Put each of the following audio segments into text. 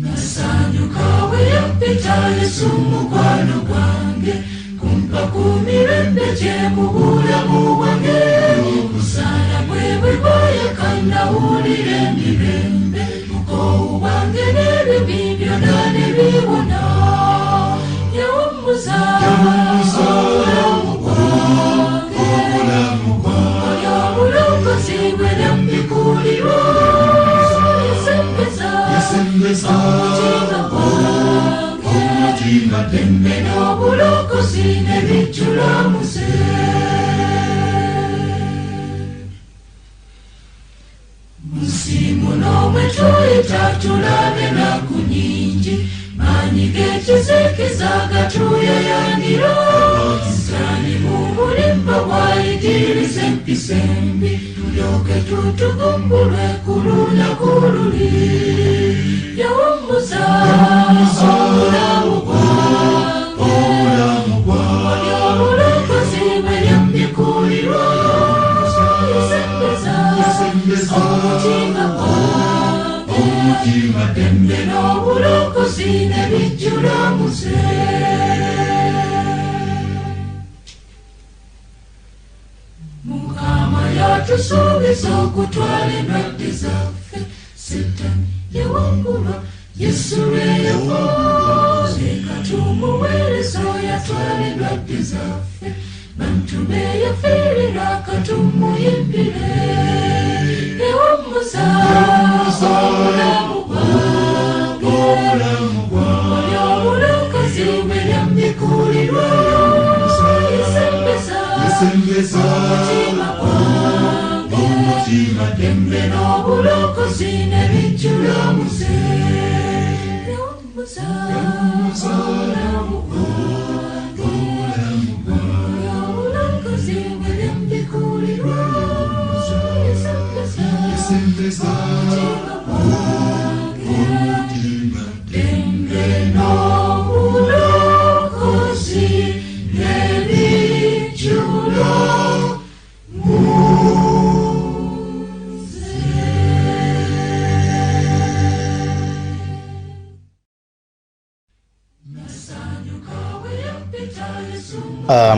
Nasanyuka weyapita Yesu mukwano gwange kumpa kumirembe gye mu bulamu bwange okusala bwe bwayakana wulira emirembe mukowu bwange n'ebibi byonna ne biwona yawummuza obulamu bwange oyo obulokozi bwe nambikulirwa yasembeza omutima ddembe n'obulokozi ne bijjula muze musimu n'omwe tuyita tulabe naku nyingi maanyi g'ekizikiza gatuyayanira sani mu bulimba bwayigiriza empisa embi tulyoke tutugumbulwe ku lunaku luli yawummuza obulamu bwange oli obulokozi bwe lyambikulirwa yasembeza omutima gwange ddembe n'obulokozi ne bijjula muze Mukama yatusuubiza okutwala endwadde zaffe Setaani yawangulwa Yesu lwe yafa leka tumuweereza yatwala endwadde zaffe bantu be yafiirira katumuyimbire yawummuza obulamu bwange oli obulokozi bwe lyambikulirwa yasembeza omutima ddembe n'obulokozi ne bijjula muze yawummuza obulamu bwange oli obulokozi bwe lyambikulirwa yasembeza omutima ddembe n'obulokozi ne bijjula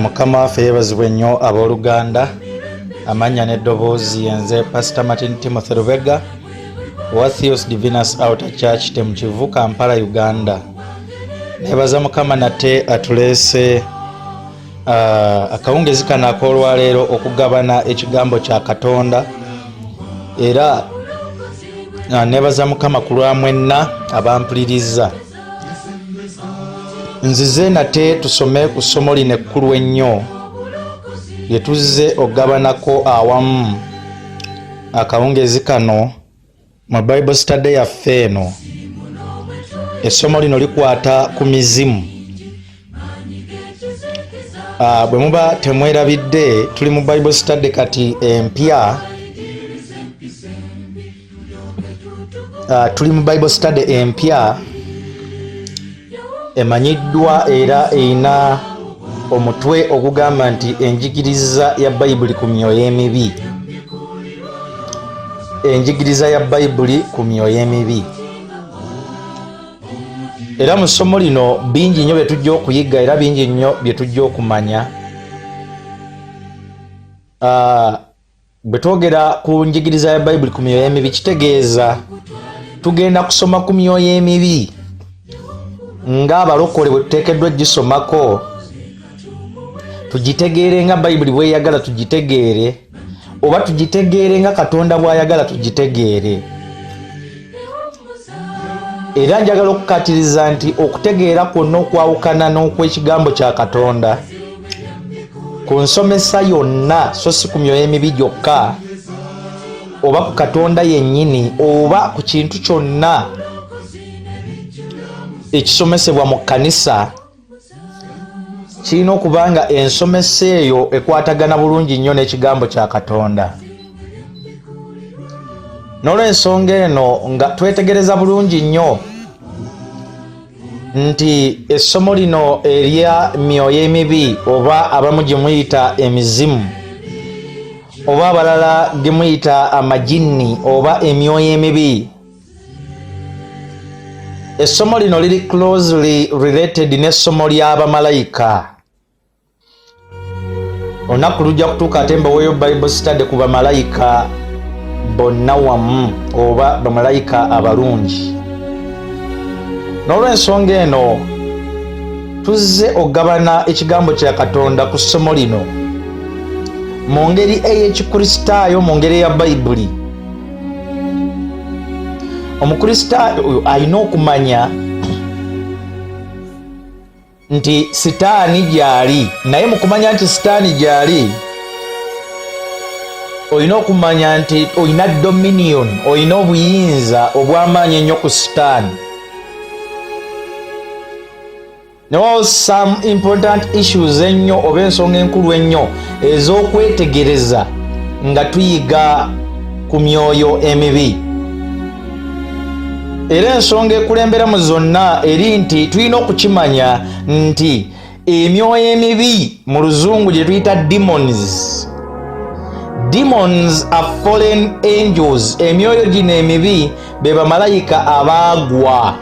Mukama waffe yeebazibwe nnyo abooluganda amannya n'eddoboozi yenze Pastor Martin Timothy Lubega wa Theios Divinus Outer Church Temukivu Kampala Uganda. Neebaza Mukama nate atuleese akawungezi kano ak'olwaleero okugabana ekigambo kya Katonda era neebaza Mukama ku lwa mwenna abampuliriza. Nzize nate tusome ku ssomo lino ekkulu ennyo lye tuzze okugabanako awamu akawungezi kano mu Bible study yaffe eno. Essomo lino likwata ku mizimu. Bwe muba temwerabidde tuli mu Bible study kati empya. Tuli mu Bible study empya emanyiddwa era erina omutwe ogugamba nti enjigiriza ya Bayibuli ku myoyo emibi. Enjigiriza ya Bayibuli ku myoyo emibi. Era mu ssomo lino bingi nnyo bye tujja okuyiga era bingi nnyo bye tujja okumanya. Bwe twogera ku njigiriza ya Bayibuli ku myoyo emibi kitegeeza tugenda kusoma ku myoyo emibi ng'abalokole bwe tuteekeddwa gisomako tugitegeere nga Bayibuli bweyagala tugitegeere oba tugitegeere nga Katonda bw'ayagala tugitegeere. Era njagala okukatiriza nti okutegeera kwonna okwawukana n'okw'ekigambo kya Katonda ku nsomesa yonna so si ku myoyo emibi gyokka oba ku Katonda yennyini oba ku kintu kyonna ekisomesebwa mu kkanisa kirina okuba nga ensomesa eyo ekwatagana bulungi nnyo n'ekigambo kya Katonda. N'olw'ensonga eno nga twetegereza bulungi nnyo nti essomo lino erya myoyo emibi oba abamu gye muyita emizimu oba abalala gye muyita amajinni oba emyoyo emibi essomo lino liri closely related n'essomo ly'abamalayika. Olunaku lujja kutuuka ate mbaweeyo Bible study ku bamalayika bonna wamu oba bamalayika abalungi. N'olw'ensonga eno tuzze okugabana ekigambo kya Katonda ku ssomo lino mu ngeri ey'ekikristaayo, mu ngeri eya Bayibuli. Omukristaayo alina okumanya nti sitaani gyali, naye mu kumanya nti sitaani gyali olina okumanya nti olina dominion, olina obuyinza obw'amaanyi ennyo ku sitaani. No, some important issues ennyo oba ensonga enkulu ennyo ez'okwetegereza nga tuyiga ku myoyo emibi. Era ensonga ekulembera mu zonna eri nti tulina okukimanya nti emyoyo emibi mu luzungu gye tuyita demons. Demons are fallen angels. Emyoyo gino emibi be bamalayika abaagwa.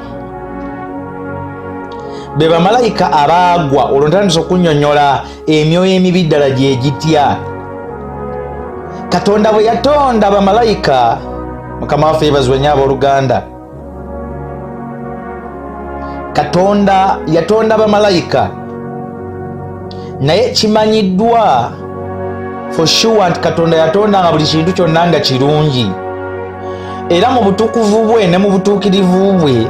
Be bamalayika abaagwa. Olwo ntandise okunnyonnyola emyoyo emibi ddala gye gitya. Katonda bwe yatonda bamalayika, Mukama waffe yeebazibwe nnyo abooluganda. Katonda yatonda bamalayika, naye kimanyiddwa for sure nti Katonda yatonda nga buli kintu kyonna nga kirungi. Era mu butukuvu bwe ne mu butuukirivu bwe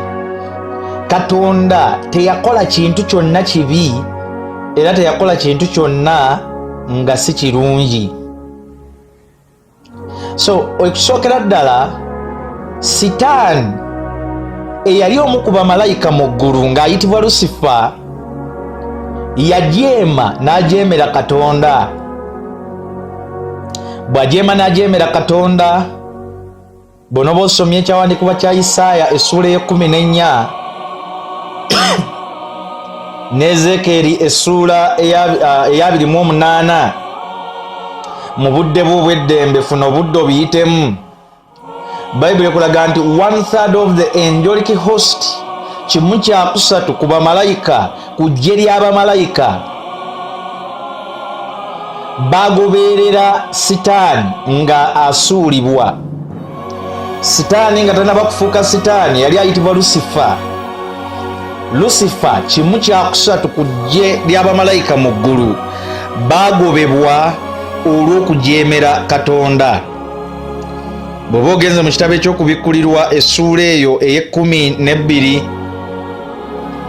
Katonda teyakola kintu kyonna kibi, era teyakola kintu kyonna nga si kirungi. So okusookera ddala Sitaani eyali omu ku bamalayika mu ggulu ng'ayitibwa Lusifa yajeema n'ajeemera Katonda. Bw'ajeema n'ajeemera Katonda, bw'onoba osomye ekyawandiikibwa kya Isaaya essuula ey'e14 ne Ezeekeri essuula eya 28, mu budde bwo obw'eddembe funa obudde obiyitemu, Bayibuli ekulaga nti 1/3 of the angelic host, kimu kyakusatu ku bamalayika, ku ggye ly'abamalayika bagoberera Sitaani nga asuulibwa. Sitaani nga tanaba kufuuka Sitaani yali ayitibwa Lusifa. Lusifa kimu kyakusatu ku ggye ly'abamalayika mu ggulu bagobebwa olw'okujeemera Katonda. Bw'oba ogenze mu kitabo eky'okubikkulirwa essuula eyo ey'12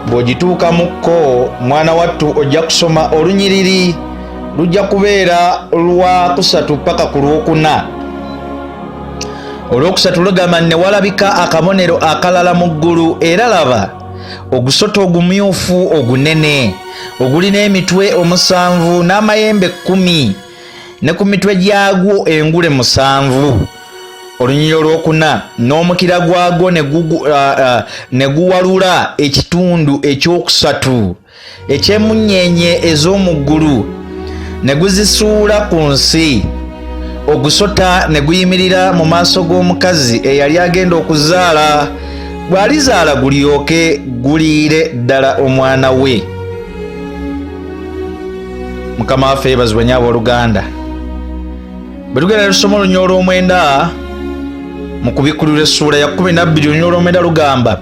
bw'ogituukamukko mwana wattu ojja kusoma olunyiriri lujja kubeera lwa 3 paka ku lwokuna. Olwokusatu lugamba ne walabika akabonero akalala mu ggulu, era laba ogusota ogumyufu ogunene ogulina emitwe 7 n'amayembe 10 ne ku mitwe gyagwo engule 7. Olunyiriri olwokuna n'omukira gwagwo ne guwalula ekitundu ekyokusatu eky'emunyeenye ez'omu ggulu ne guzisuula ku nsi. Ogusota ne guyimirira mu maaso g'omukazi eyali agenda okuzaala, bw'alizaala gulyoke guliire ddala omwana we. Mukama waffe yeebazibwe nnyo abooluganda. Bwe tugenda lusoma olunyiriri olw'omwenda mu kubikkulirwa essuula ya 12 olunyiriri olw'omwenda lugamba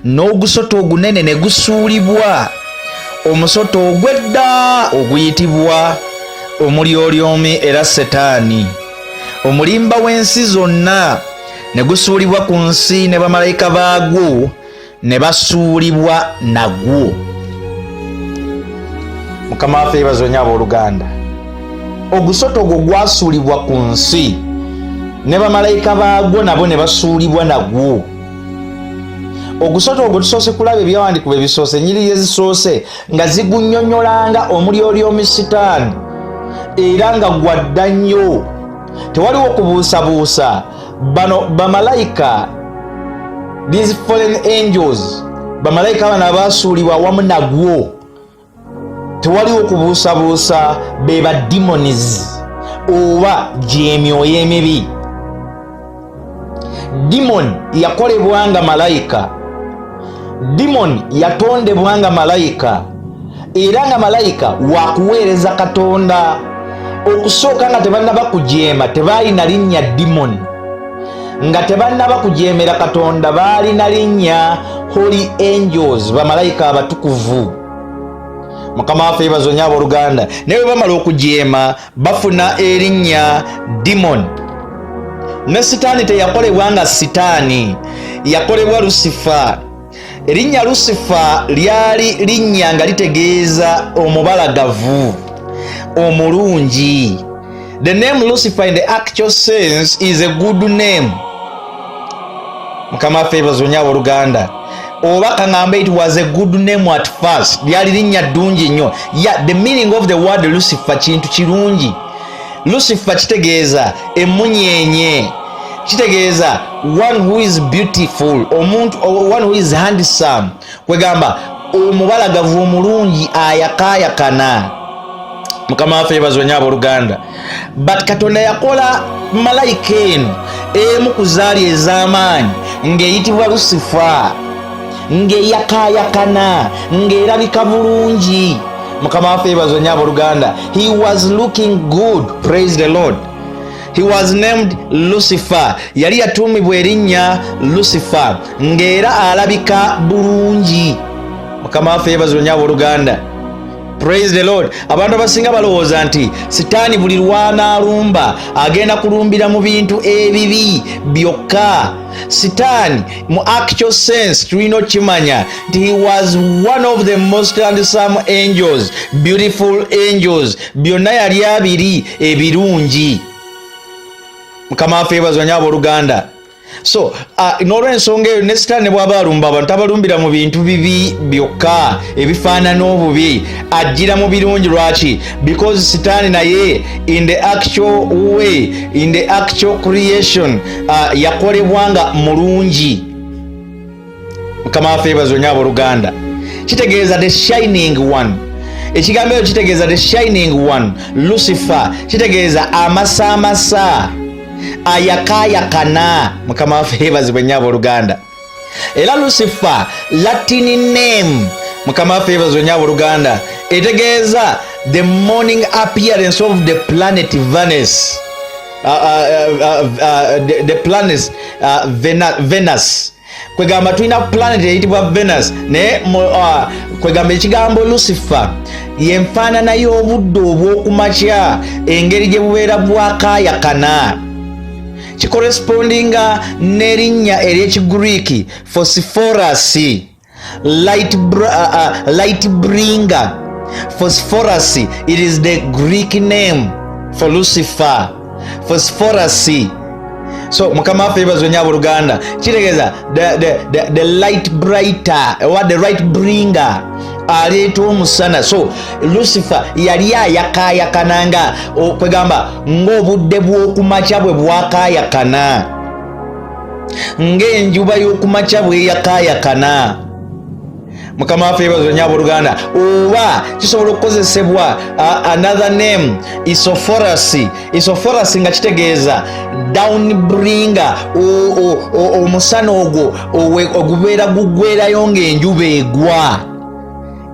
n'ogusota ogunene ne gusuulibwa, omusota ogw'edda oguyitibwa omulyolyomi era Setaani, omulimba w'ensi zonna, ne gusuulibwa ku nsi ne bamalayika baagwo ne basuulibwa nagwo. Mukama waffe yeebazibwe nnyo abooluganda. Ogusota ogwo gwasuulibwa ku nsi ne bamalayika baagwo nabo ne basuulibwa nagwo. Ogusota ogwo tusoose kulaba ebyawandiikibwa ebisoose, ennyiriri ezisoose nga zigunnyonnyolanga omulyolyomi Sitaani era nga gwadda nnyo, tewaliwo kubuusabuusa. Bano bamalayika, these fallen angels, bamalayika bano abasuulibwa awamu nagwo, tewaliwo kubuusabuusa, be ba demons oba gy'emyoyo emibi. Demon yakolebwa nga malayika, demon yatondebwa nga malayika era nga malayika wakuweereza Katonda. Okusooka nga tebannaba kujeema tebaalina linnya demon, nga tebannaba kujeemera Katonda baalina linnya holy angels, bamalayika abatukuvu. Mukama waffe yeebazibwe nnyo abooluganda. naye bwe bamala okujeema bafuna erinnya demon. ne sitaani teyakolebwa nga sitaani, yakolebwa Lucifer. Erinnya Lucifer lyali linnya nga litegeeza omubalagavu, omulungi. The name Lucifer in the actual sense is a good name. Mukama waffe yeebazibwe nnyo abooluganda. Oba kaŋŋambe it was a good name at first, lyali linnya ddungi nnyo. Yeah, the meaning of the word Lucifer kintu kirungi. Lucifer kitegeeza emunyeenye, kitegeeza one who is beautiful, omuntu one who is handsome, kwegamba omubalagavu omulungi ayakaayakana. Mukama waffe yeebazibwe nnyo abooluganda. But Katonda yakola malayika eno emu ku zaali ez'amaanyi ng'eyitibwa Lucifer, ng'eyakaayakana, ng'erabika bulungi. Mukama waffe yeebazibwe nnyo abooluganda. He was looking good, praise the Lord. He was named Lucifer. Yali yatuumibwa erinnya Lucifer ng'era alabika bulungi. Mukama waffe yeebazibwe nnyo abooluganda. Praise the Lord. Abantu abasinga balowooza nti sitaani buli lw'anaalumba agenda kulumbira mu bintu ebibi byokka. Sitaani mu actual sense tulina okimanya nti he was one of the most handsome angels, beautiful angels. Byonna yali abiri ebirungi. Mukama waffe yeebazibwe nnyo abooluganda. So n'olw'ensonga eyo ne sitaani bw'aba alumba abantu tabalumbira mu bintu bibi byokka ebifaanana obubi, ajjira mu birungi. Lwaki? Because sitaani naye in the actual way, in the actual creation yakolebwa nga mulungi. Mukama waffe yeebazibwe nnyo abooluganda. Kitegeeza the shining one. Ekigambo ekyo kitegeeza the shining one. Lucifer kitegeeza amasaamasa, ayakaayakana. Mukama waffe yeebazibwe nnyo abooluganda. Era Lucifer Latin name, Mukama waffe yeebazibwe nnyo abooluganda, etegeeza the morning appearance of the planet Venus. The planet Venus. Kwegamba tulina planet eyitibwa Venus, naye kwegamba ekigambo Lucifer yenfaanana y'obudde obw'okumakya, engeri gye bubeera bwakaayakana. Kikorespondinga n'erinnya ery'Ekigriiki Phosphorus, light bringer. Phosphorus, it is the Greek name for Lucifer. Phosphorus. So Mukama waffe yeebazibwe nnyo abooluganda. Kitegeeza the light brighter or the light bringer, aleeta omusana. So Lucifer yali ayakaayakananga, kwegamba ng'obudde bw'okumakya bwe bwakaayakana, ng'enjuba y'okumakya bwe yakaayakana. Mukama waffe yeebazibwe nnyo abooluganda. Oba kisobola okukozesebwa another name Isophorus. Isophorus nga kitegeeza down bringer, omusana ogwo ogubeera gugwerayo ng'enjuba egwa.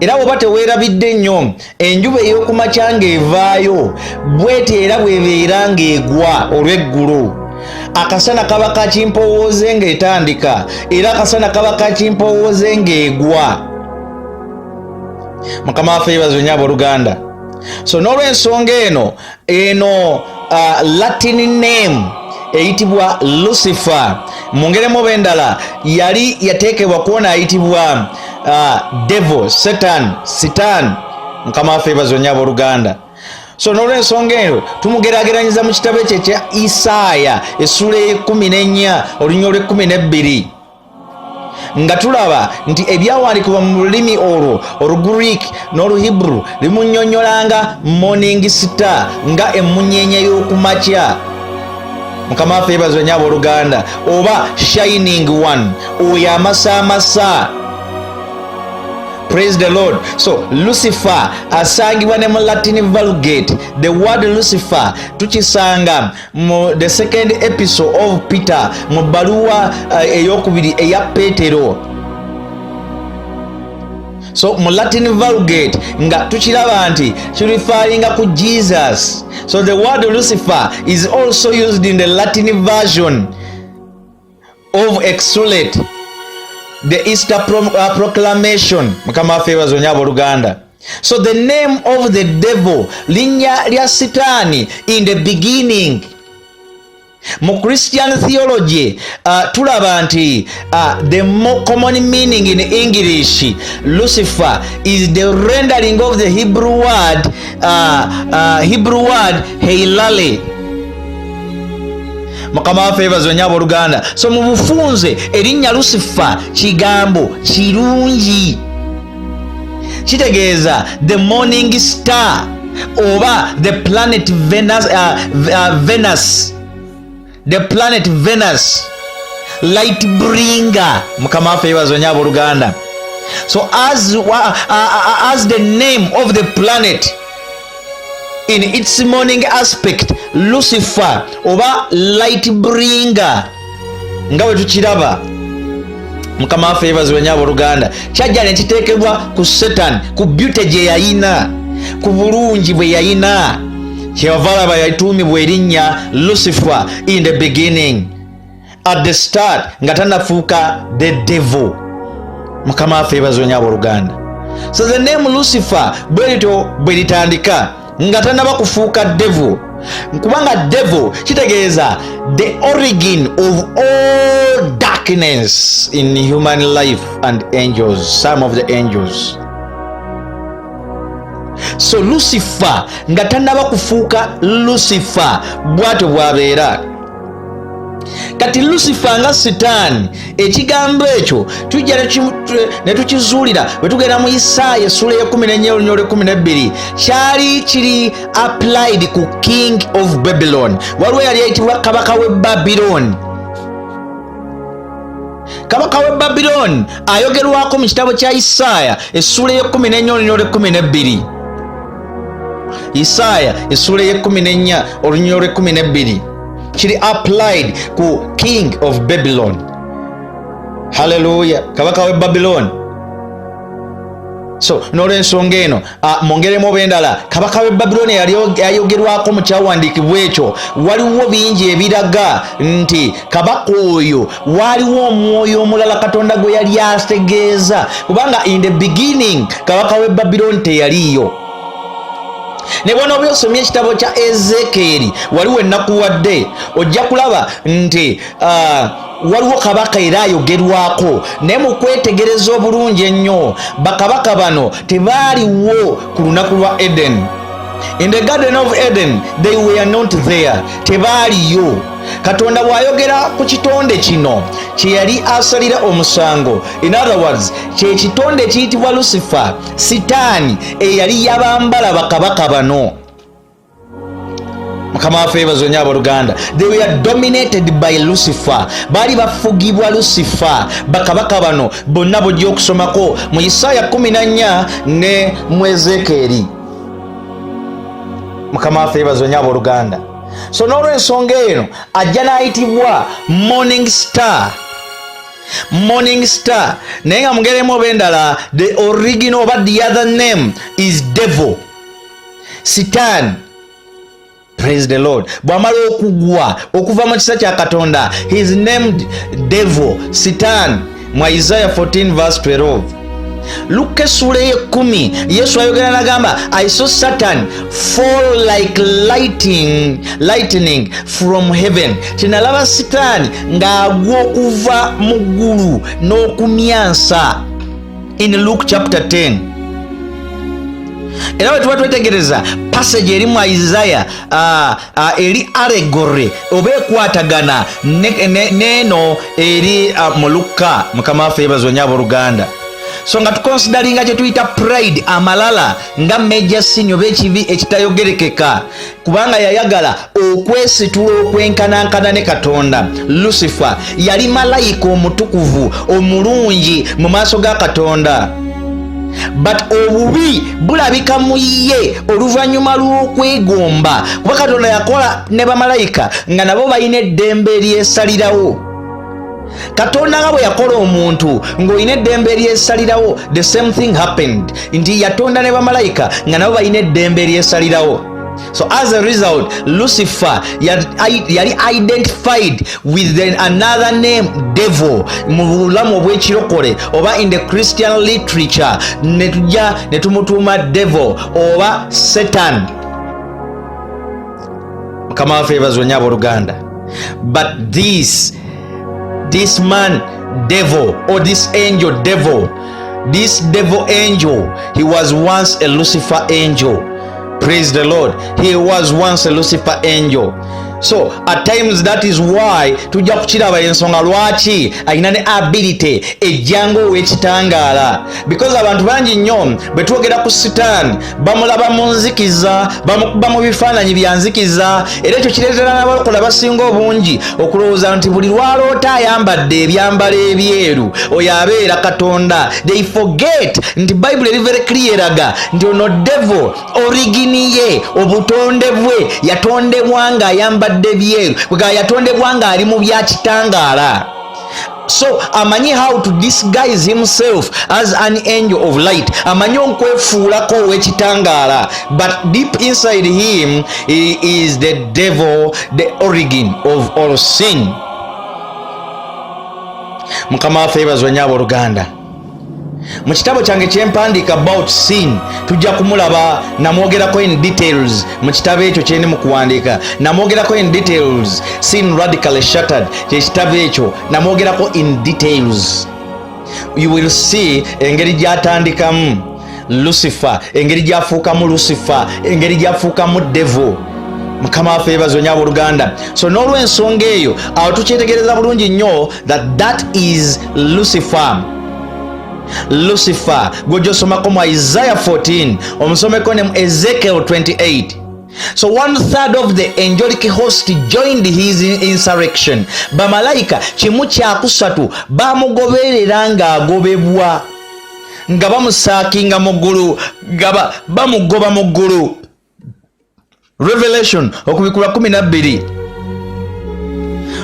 Era bw'oba teweerabidde nnyo, enjuba ey'okumakya ng'evaayo bw'eti era bw'ebeera ng'egwa olw'eggulu. Akasana kaba kakimpowooze ng'etandika, era akasana kaba kakimpowooze ng'egwa. Mukama waffe yeebazibwe nnyo abooluganda. So n'olw'ensonga eno Latin name eyitibwa Lucifer, mu ngeri emu oba endala yali yateekebwa kuwona ayitibwa devil, Satan. Mukama waffe yeebazibwe nnyo abooluganda. So n'olw'ensonga eno tumugeraageranyiza mu kitabo ekyo ekya Isaaya essula e14 olunywa olw'12 nga tulaba nti ebyawandiikibwa mu lulimi olwo Olugreek n'Oluhibru limunnyonnyolanga morning star, nga emunyeenye y'okumakya. Mukama waffe yeebazibwe nnyo abooluganda. Oba shining one, oyo amasaamasa. Praise the Lord. So Lucifer asangibwa ne mu Latin Vulgate. The word Lucifer tukisanga mu the second epistle of Peter, mu baluwa ey'okubiri eya Petero. So mu Latin Vulgate nga tukiraba nti referring to Jesus. So the word Lucifer is also used in the Latin version of exulate, the Easter proclamation. Mukama favors onyabo Luganda. So the name of the devil, linya lya Sitani, in the beginning. Mu Christian theology, tulaba nti the more common meaning in English, Lucifer, is the rendering of the Hebrew word Heilale. Mukama favors onyabo Luganda. So mu bufunze erinnya Lucifer kigambo kirungi, kitegeeza the morning star oba the planet Venus, the planet Venus, light bringer. Mukama favors onyabo Luganda. So as the name of the planet in its morning aspect, Lucifer oba light bringer, nga bwe tukiraba Mukama favors onyabo Luganda, kyajja ne kiteekebwa ku Satan, ku beauty gye yayina, ku bulungi bwe yayina, kyebavalaba yatuumibwa erinnya Lucifer in the beginning, at the start nga tanafuuka the devil. Mukama favors onyabo Luganda. So the name Lucifer bwe litandika nga tanaba kufuuka devil, kubanga devil kitegeeza the origin of all darkness in human life and angels, some of the angels. So Lucifer nga tanaba kufuuka Lucifer bwatyo bwabeera. Kati Lucifer nga Sitaani, ekigambo ekyo tujja ne tukizuulira bwe tugenda mu Isaaya essula ya 14:12, kyali kiri applied ku king of Babylon. Waliwo yali ayitibwa kabaka w'e Babylon. Kabaka w'e Babylon ayogerwako mu kitabo kya Isaaya essula ya 14:12. Isaaya essula ya 14:12 kiri applied ku king of Babylon. Hallelujah. Kabaka w'e Babylon. So n'olw'ensonga eno mongeremu obendala, kabaka w'e Babylon yayogerwako mu kyawandiikibwa ekyo. Waliwo bingi ebiraga nti kabaka oyo waliwo omwoyo omulala Katonda gwe yali ategeeza, kubanga in the beginning kabaka w'e Babylon teyaliyo. Ne bw'ono by'osomye ekitabo kya Ezekiel waliwo ennaku wadde ojja kulaba nti waliwo kabaka era ayogerwako, naye mu kwetegereza obulungi ennyo bakabaka bano tebaaliwo ku lunaku lwa Eden. In the Garden of Eden they were not there, tebaaliyo. Katonda bw'ayogera ku kitonde kino kye yali asalira omusango, in other words kye kitonde kiyitibwa Lucifer, Sitaani eyali yabambala bakabaka bano. Mukama favors onyabo Luganda. They were dominated by Lucifer, baali bafugibwa Lucifer bakabaka bano bonna bojja okusomako mu Isaaya 14 ne mu Ezekiel. Mukama favors onyabo Luganda. So n'olw'ensonga eno ajja n'ayitibwa morning star. Morning star. Naye nga mugeremu obendala, the original oba the other name is devil, Satan. Praise the Lord. Bw'amala okugwa okuva mu kisa kya Katonda, he is named devil, Satan, mu Isaiah 14:12. Luke essula y'ekumi Yesu ayogera n'agamba, I saw Satan fall like lightning from heaven. Tinalaba Sitaani ng'agwa okuva mu ggulu n'okumyansa. In Luke chapter 10. Era bwe tuba twetegereza passage eri mu Isaiah eri allegory oba ekwatagana n'eno eri mu Luka. Mukama waffe yeebazibwe nnyo abooluganda. So nga tukonsideringa kye tuyita pride, amalala nga major sin oba ekibi ekitayogerekeka, kubanga yayagala okwesitula okwenkanankana ne Katonda. Lucifer yali malayika omutukuvu omulungi mu maaso ga Katonda, but obubi bulabika mu ye oluvannyuma lw'okwegomba, kuba Katonda yakola ne bamalayika nga nabo balina eddembe eryesalirawo. Katonda nga bwe yakola omuntu ng'olina eddembe eryesalirawo, the same thing happened. Nti yatonda ne bamalayika nga nabo balina eddembe eryesalirawo. So as a result, Lucifer yali identified with another name, devil, mu bulamu obw'ekirokole oba in the Christian literature ne tujja ne tumutuuma devil oba Satan. Mukama waffe yeebazibwe nnyo abooluganda. But this man devil, or this angel devil, this devil angel, he was once a Lucifer angel. Praise the Lord. He was once a Lucifer angel. So at times that is why tujja kukiraba ensonga lwaki alina ne ability ejjango ow'ekitangaala, because abantu bangi nnyo bwe twogera ku Sitaani bamulaba mu nzikiza, bamukuba mu bifaananyi bya nzikiza, era ekyo kireetera n'abakola basinga obungi okulowooza nti buli lwaloota ayambadde ebyambalo ebyeru oyo abeera Katonda. They forget nti Bible eri very clear eraga nti ono devil origini ye, obutonde bwe yatondebwa nga ayambadde byeru, bwe yatondebwa nga ali mu bya kitangaala. So amanyi how to disguise himself as an angel of light, amanyi okwefuulako ow'ekitangaala, but deep inside him he is the devil, the origin of all sin. Mukama waffe yeebazibwe nnyo abooluganda. Mu kitabo kyange kyempandiika about sin tujja kumulaba, namwogerako in details mu kitabo ekyo kyendi mu kuwandiika, namwogerako in details. Sin radically shattered kye kitabo ekyo, namwogerako in details. You will see engeri gy'atandikamu Lucifer, engeri gy'afuukamu Lucifer, engeri gy'afuukamu devil. Mukama waffe yeebazibwe nnyo abooluganda. So n'olw'ensonga eyo awo tukyetegereza bulungi nnyo that is Lucifer. Lucifer gojosomako mu Isaiah 14, omusomeko ne mu Ezekiel 28. So 1/3 of the angelic host joined his insurrection. Bamalayika kimu kyakusatu bamugoberera ng'agobebwa, nga bamusaakinga mu ggulu, nga bamugoba mu ggulu. Revelation 12.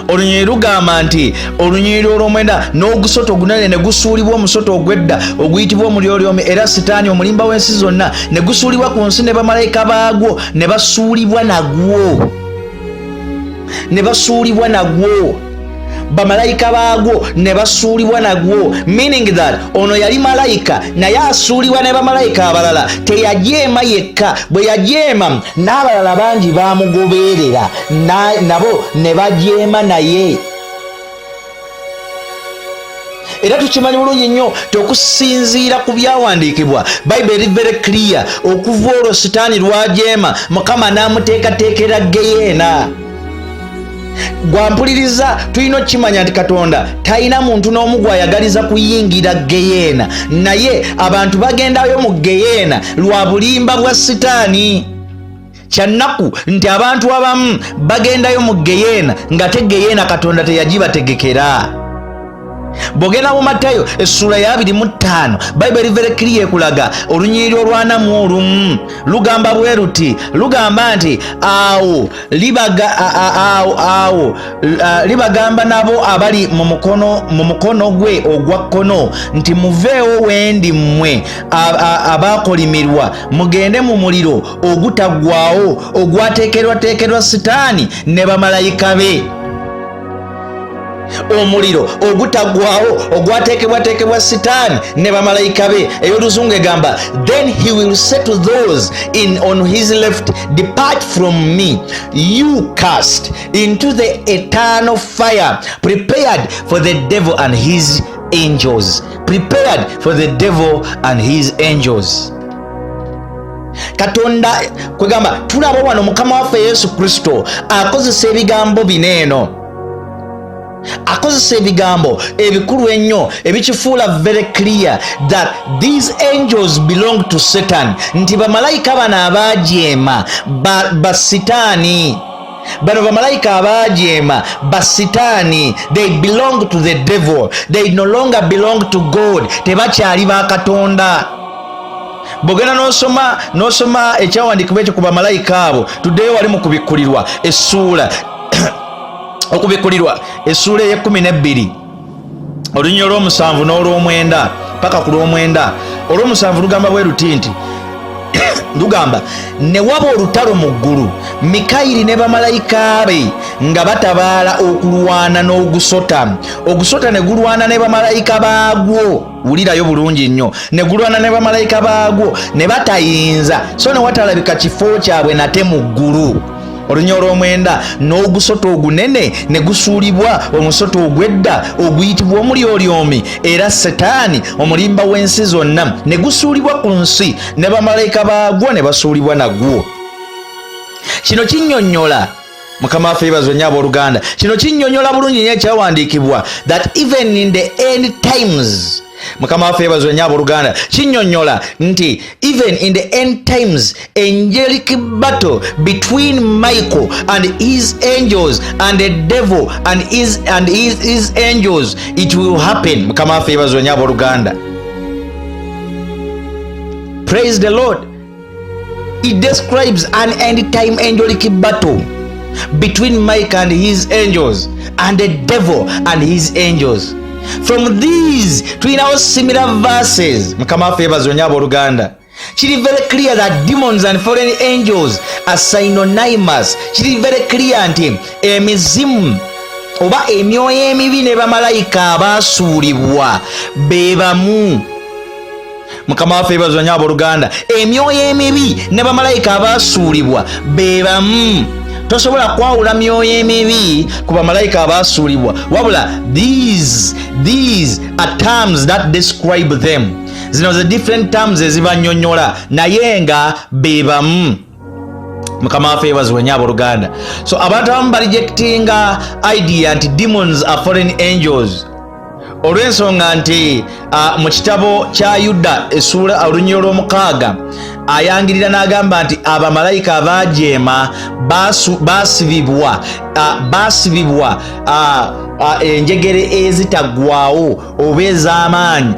Olunyiriri lugamba nti olunyiriri olw'omwenda n'ogusota ogunene ne gusuulibwa omusota ogw'edda oguyitibwa omulyolyomi, era Sitaani omulimba w'ensi zonna ne gusuulibwa ku nsi ne bamalayika baagwo ne basuulibwa nagwo, ne basuulibwa nagwo, bamalayika baagwo ne basuulibwa nagwo, meaning that ono yali malayika naye asuulibwa ne bamalayika abalala. Teyajeema yekka, bwe yajeema n'abalala bangi baamugoberera nabo ne bajeema naye. Era tukimanyi bulungi nnyo okusinziira ku byawandiikibwa, Bible eri very clear, okuva olwo Sitaani lwajeema Mukama n'amuteekateekera Geyeena. Gwampuliriza, tulina okukimanya nti Katonda talina muntu n'omu gw'ayagaliza kuyingira Geyeena, naye abantu bagendayo mu Geyeena lwa bulimba bwa Sitaani. Kyannaku nti abantu abamu bagendayo mu Geyeena nga te Geyeena Katonda teyagibategekera. Bw'ogenda mu Matayo essula ya 25, Bible eri very clear ekulaga olunyiriri olwana mu olumu lugamba bwe luti, lugamba nti awo libagamba nabo abali mu mukono gwe ogwa kkono nti muveewo wendi mmwe abaakolimirwa, mugende mu muliro ogutaggwaawo ogwateekerwateekerwa Sitaani ne bamalayika be. Omuliro ogutaggwaawo ogwateekebwateekebwa Sitaani ne bamalayika be. Ey'oluzungu egamba, then he will say to those on his left, depart from me, you cast into the eternal fire prepared for the devil and his angels. Prepared for the devil and his angels. Katonda kwegamba tulaba wano Mukama waffe Yesu Kristo akozesa ebigambo bineeno, akozesa ebigambo ebikulu ennyo ebikifuula very clear that these angels belong to Satan, nti bamalayika bano abaajeema ba Sitaani, bano bamalayika abaajeema ba Sitaani, they belong to the devil, they no longer belong to God, tebakyali ba Katonda. Bogena nosoma ekyawandiikibwa ekyo ku bamalayika abo, tuddeyo wali mu kubikkulirwa essula okubikkulirwa essula ey'12, olunyiriri olw'omusanvu n'olw'omwenda paka ku lw'omwenda. Olw'omusanvu lugamba bwe luti nti lugamba ne waba olutalo mu ggulu, Mikayiri ne bamalayika be nga batabaala okulwana n'ogusota. Ogusota ne gulwana ne bamalayika baagwo, wulirayo bulungi nnyo, ne gulwana ne bamalayika baagwo ne batayinza, so ne watalabika kifo kyabwe nate mu ggulu. Olunya olw'omwenda n'ogusota ogunene ne gusuulibwa omusota ogw'edda oguyitibwa omulyoolyomi era Setaani omulimba w'ensi zonna, ne gusuulibwa ku nsi ne bamalayika baagwo ne basuulibwa nagwo. Kino kinnyonnyola, Mukama waffe yeebazibwe nnyo abooluganda, kino kinnyonnyola bulungi nnyo ekyawandiikibwa that even in the end times, Mukama waffe yeebazibwe nnyo abooluganda, kinnyonnyola nti even in the end times angelic battle between Michael and his angels and the devil and his angels, it will happen. Mukama waffe yeebazibwe nnyo abooluganda. Praise the Lord. It describes an end time angelic battle between Michael and his angels and the devil and his angels. From these to now similar verses, Mukama waffe yeebazibwe nnyo abooluganda, kiri very clear that demons and fallen angels are synonymous. Kiri very clear nti emizimu oba emyoyo emibi ne bamalayika abaasuulibwa be bamu. Mukama waffe yeebazibwe nnyo abooluganda, emyoyo emibi ne bamalayika abaasuulibwa be bamu. Tosobola kwawula myoyo emibi ku bamalayika abaasuulibwa, wabula these are terms that describe them. Zino ze different terms ezibannyonnyola naye nga be bamu. Mukama waffe yeebazibwe nnyo abooluganda. So abantu abamu barijectinga idea nti demons are fallen angels olw'ensonga nti mu kitabo kya Yuda essula olunyiriri olw'omukaaga ayangirira n'agamba nti abamalayika abajeema baasibibwa enjegere ezitaggwaawo oba ez'amaanyi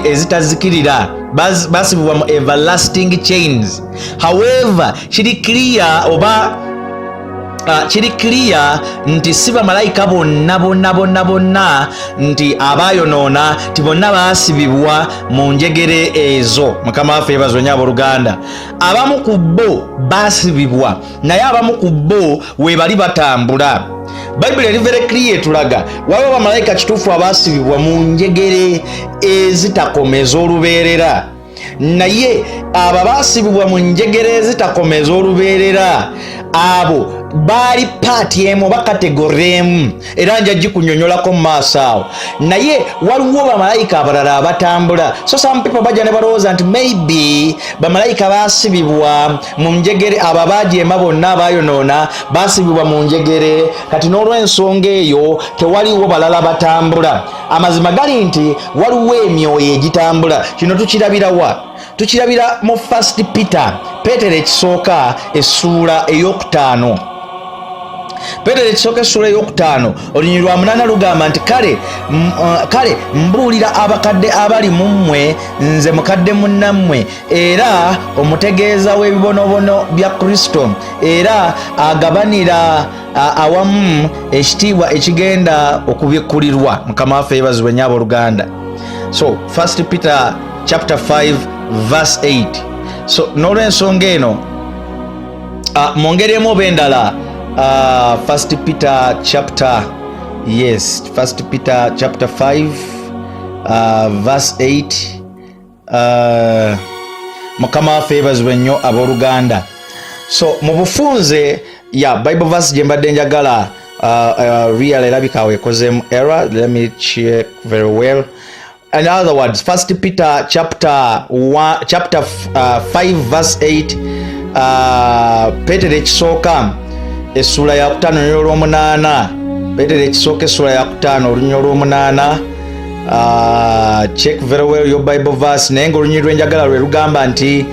ezitazikirira, baasibibwa mu everlasting chains. However, kiri clear nti si bamalayika bonna nti abaayonoona ti bonna baasibibwa mu njegere ezo. Mukama waffe yeebazibwe nnyo abooluganda. Abamu ku bo baasibibwa naye abamu ku bo we bali batambula. Bayibuli eri very clear etulaga waliwo bamalayika kituufu abaasibibwa mu njegere ezitakomeza olubeerera, naye abo baasibibwa mu njegere ezitakomeza olubeerera abo baali paati emu oba kategori emu, era nja gikunnyonnyolako mu maaso awo. Naye waliwo bamalayika abalala abatambula, so some people bajja ne balowooza nti maybe bamalayika baasibibwa mu njegere, abo abaajeema bonna abaayonoona baasibibwa mu njegere, kati n'olw'ensonga eyo tewaliwo balala batambula. Amazima gali nti waliwo emyoyo egitambula. Kino tukirabira wa? Tukirabira mu 1 Peter, Peetero ekisooka essula ey'okutaano. Peetero ekisooka essula ey'okutaano olunyiriri lwa 8 lugamba nti kale mbuulira abakadde abali mu mmwe, nze mukadde munnammwe era omutegeeza w'ebibonobono bya Kristo, era agabanira awamu ekitiibwa ekigenda okubikkulirwa. Mukama waffe yeebazibwe nnyo abooluganda. So 1 Peter chapter 5 verse 8. So n'olw'ensonga eno mwongeremu oba endala 1 Peter chapter 5 verse 8. Mukama waffe yeebazibwe nnyo abooluganda. So mu bufunze Bible verse gye mbadde njagala real erabika awo ekozeemu error. Let me check very well. In other words, 1 Peter chapter 5 verse 8, Peetero ekisooka essula ya 5 olunyiriri olw'omunaana. Peetero ekisooka essula ya 5 olunyiriri olw'omunaana. Check very well your Bible verse. Naye ng'olunyiriri lwenjagala lwe lugamba nti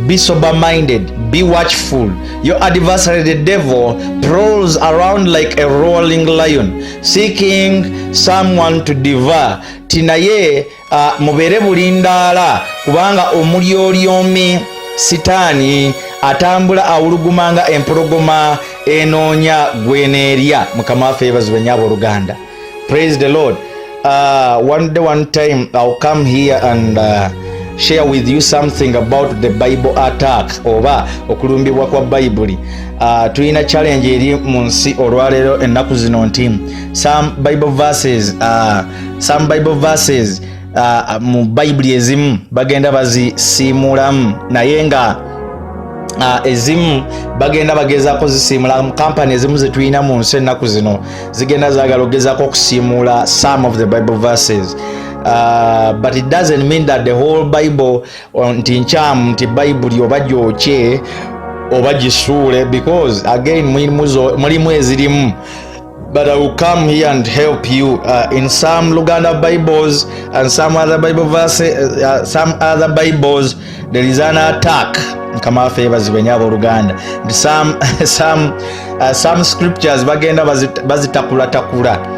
be sober minded, be watchful. Your adversary the devil prowls around like a roaring lion, seeking someone to devour. Tinaye mubeere bulindaala kubanga omulyoolyomi Sitaani atambula awulugumanga empologoma enoonya gweneerya. Mukama waffe yeebazibwe nnyo abooluganda. Praise the Lord. One time I'll come here and share with you something about the Bible attack oba okulumbibwa kwa Bible. Tulina challenge eri mu nsi olwaleero ennaku zino nti some Bible verses mu Bible ezimu bagenda bazisiimulamu naye nga ezimu bagenda bagezaako zisiimula mu kampani ezimu zetulina mu nsi ennaku zino zigenda zaagala ogezaako okusiimula some of the Bible verses. But it doesn't mean that the whole Bible nti nkyamu nti Bible oba gyokye oba gisuule, because again mulimu ezirimu. But I will come here and help you in some Luganda Bibles and some other Bible verses, some other Bibles there is an attack. Kama favors benyabo Luganda. Some scriptures bagenda bazitakula.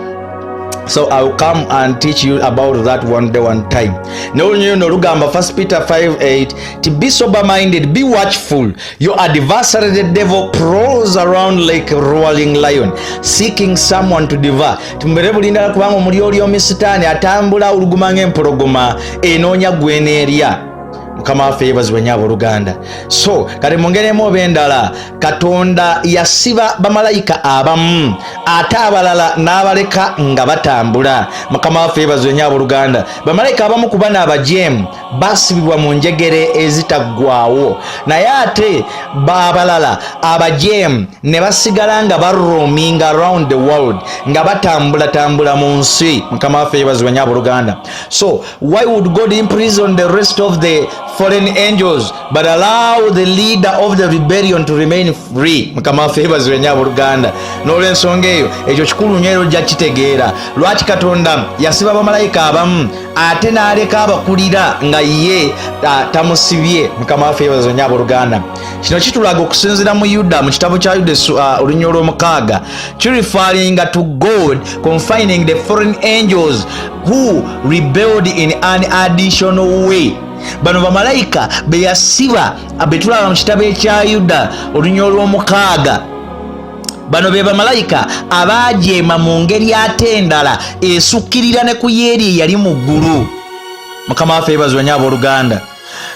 So I will come and teach you about that one time. No Lugamba 1 Peter 5:8. To be sober minded, be watchful. Your adversary the devil prowls around like a roaring lion, seeking someone to devour. Tumberebulinda kubanga omuli omisitani atambula uluguma ng'empologoma enoonya gweneerya. Mukama favors wenyabo Luganda. So kale mongeremu obendala Katonda yasiba bamalayika abamu ate abalala n'abaleka nga batambula. Mukama favors wenyabo Luganda. Bamalayika abamu kuba n'abajemu basibibwa mu njegere ezitaggwaawo naye ate babalala abajemu ne basigala nga baroaming around the world nga batambula mu nsi. Mukama favors wenyabo Luganda. So why would God imprison the rest of the fallen angels but allow the leader of the rebellion to remain free? Mukama favors wenyabo Luganda. N'olwensonga eyo ekyo kikulu nnyo era ojja kitegeera lwaki Katonda yasiba bamalayika abamu ate n'aleka abakulira nga ye tamusibye. Mukama favors wenyabo Luganda. Kino kitulaga okusinziira mu Yuda mu kitabo kya Yuda olunnyo olw'omukaaga referring to God confining the foreign angels who rebelled in an additional way. Bano bamalayika beyasiba abetulaba mu kitabo ekya Yuda olunnyo olw'omukaaga. Bano be bamalayika abajeema mu ngeri ate endala esukkirira ne ku yeeri yali mu ggulu. Mukama favors wenyabo Luganda.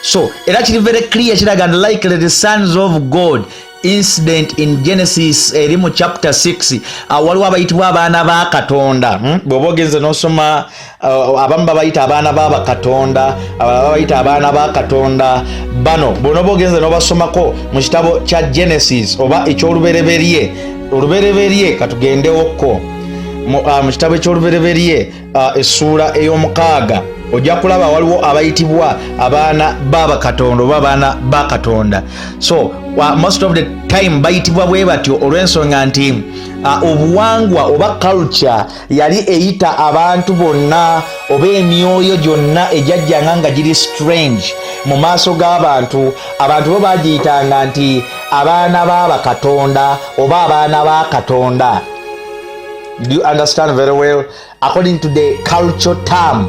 So era kiri very clear kiraga likely the sons of God incident in Genesis erimu chapter 6 waliwo abayitibwa abaana ba Katonda. Bw'oba ogenze n'osoma abamu babayita abaana ba Katonda, abalala babayita abaana ba Katonda. Bano bw'oba ogenze n'obasomako mu kitabo kya Genesis oba olubereberye katugendewokko mu kitabo eky'olubereberye essuula ey'omukaaga ojja kulaba waliwo abayitibwa abaana ba Katonda oba abaana ba Katonda. So most of the time bayitibwa bwe batyo olw'ensonga nti obuwangwa oba culture yali eyita abantu bonna oba emyoyo gyonna ejjajjanga nga giri strange mu maaso g'abantu. Abantu bo bagiyitanga nti abaana ba Katonda oba abaana ba Katonda. Do you understand very well? According to the cultural term.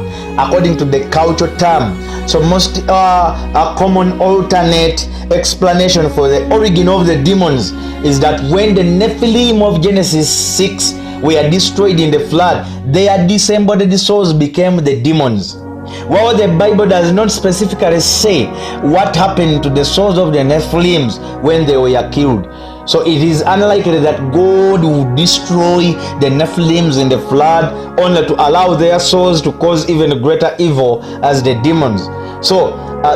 So most a common alternate explanation for the origin of the demons is that when the Nephilim of Genesis 6 were destroyed in the flood, their disembodied souls became the demons. While the Bible does not specifically say what happened to the souls of the Nephilims when they were killed. So it is unlikely that God would destroy the Nephilims in the flood only to allow their souls to cause even greater evil as the demons. So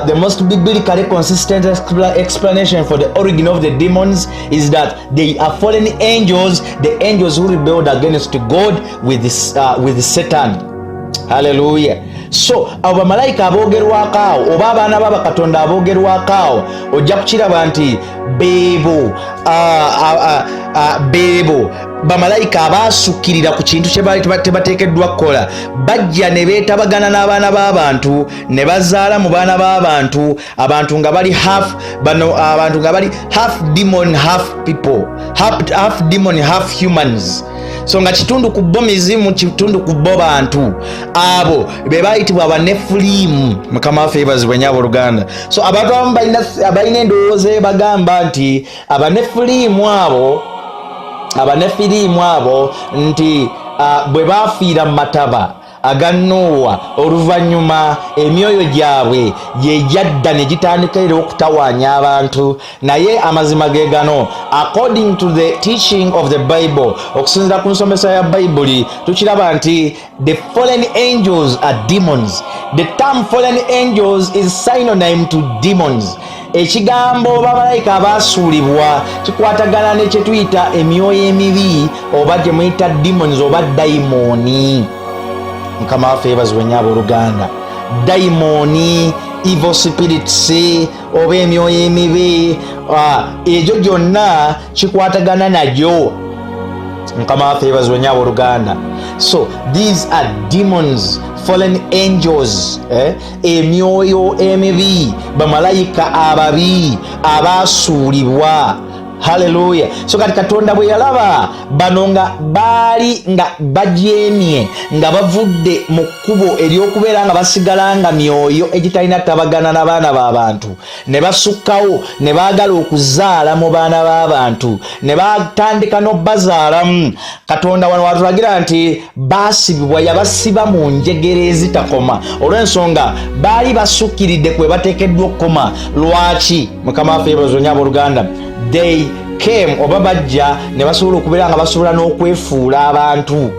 the most biblically consistent explanation for the origin of the demons is that they are fallen angels, the angels who rebelled against God with Satan. Hallelujah. So abamalayika aboogerwako awo oba abaana ba Katonda aboogerwako awo ojja kukiraba nti beebo bamalayika abaasukkirira ku kintu kye tebateekeddwa kukola bajja ne beetabagana n'abaana b'abantu ne bazaala mu baana b'abantu abantu nga bali half demon half people, half demon half humans. So nga kitundu ku bo mizimu kitundu ku bo bantu abo be bayitibwa abanefulimu. Mukama favors wenyabo Luganda. So abantu abamu balina endowooza bagamba nti abanefulimu abo nti bwe bafiira mu mataba aga Nowa oluvannyuma emyoyo gyabwe gye gyadda ne gitandika era okutawaanya abantu, naye amazima ge gano according to the teaching of the Bible, okusinziira ku nsomesa ya Bayibuli tukiraba nti the fallen angels are demons. The term fallen angels is synonym to demons. Ekigambo bamalayika abaasuulibwa kikwatagana ne kye tuyita emyoyo emibi oba gye muyita demons oba daimoni. Mukama waffe yeebazibwe nnyo abooluganda. Daimoni, evil spirits oba emyoyo emibi egyo gyonna kikwatagana nagyo. Mukama waffe yeebazibwe nnyo abooluganda. So these are demons, fallen angels, emyoyo emibi, bamalayika ababi abaasuulibwa. Hallelujah. So kati Katonda bwe yalaba bano nga baali nga bajeemye nga bavudde mu kkubo ery'okubeera nga basigala nga myoyo egitalina tabagana n'abaana b'abantu, ne basukkawo ne baagala okuzaala mu baana b'abantu, ne batandika n'obbazaalamu. Katonda wano watulagira nti baasibibwa, yabasiba mu njegere ezitakoma olw'ensonga baali basukkiridde kwe bateekeddwa okukoma. Lwaki? Mukama waffe yeebazibwe nnyo abooluganda. They came oba bajja ne basobola okubeera nga basobola n'okwefuula abantu,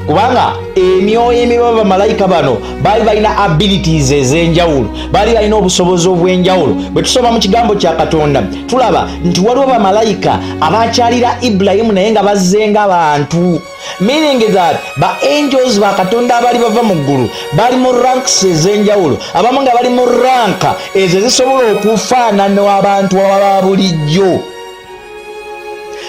kubanga emyoyo emibi bamalayika bano baali balina abilities ez'enjawulo, baali balina obusobozi obw'enjawulo. Bwe tusoma mu kigambo kya Katonda tulaba nti waliwo bamalayika abakyalira Ibulayimu naye nga bazze ng'abantu, meaning that ba angels ba Katonda abali bava mu ggulu bali mu ranks ez'enjawulo, abamu nga bali mu ranka ezo zisobola okufaanana abantu aba bulijjo.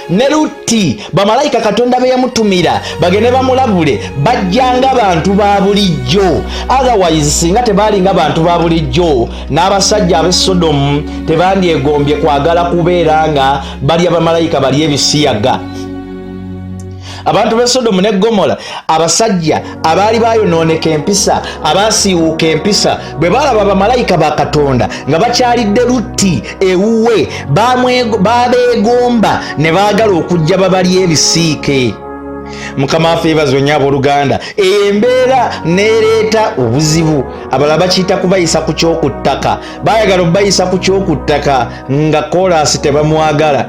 Ne Lutti bamalayika Katonda be yamutumira bagende bamulabule bajjanga abantu ba bulijjo. Otherwise singa tebaalinga bantu ba bulijjo n'abasajja ab'e Sodomu tebandyegombye kwagala kubeera nga bali abamalayika bali ebisiyaga. Abantu b'e Sodomu ne Gomora, abasajja abaali bayonooneka empisa, abaasiiwuuka empisa, bwe balaba bamalayika ba Katonda nga bakyalidde Lutti ewuwe babeegomba ne baagala okujja babali ebisiike. Mukama waffe yeebazibwe nnyo abooluganda. Embeera neereeta obuzibu, abalala bakiyita kubayisa ku kyokuttaka, baayagala okubayisa ku kyokuttaka nga koolaasi tebamwagala.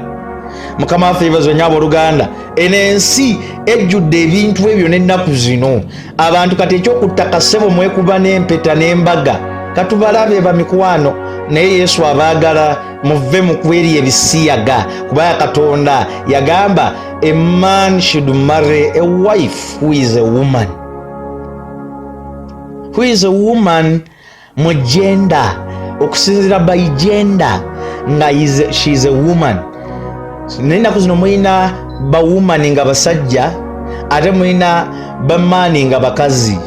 Mukama waffe yeebazibwe nnyo abooluganda. Eno ensi ejjudde ebintu ebyo n'ennaku zino. Abantu kati ekyokuttaka ssebo mwekuba n'empeta n'embaga. Katubalabe bamikwano, naye Yesu abaagala muve mu kweri ebisiyaga, kubanga Katonda yagamba a man should marry a wife who is a woman. Who is a woman mu gender, okusinzira by gender nga she is a woman. Nennaku zino mulina bawumani nga basajja ate mulina bamaani nga bakazi.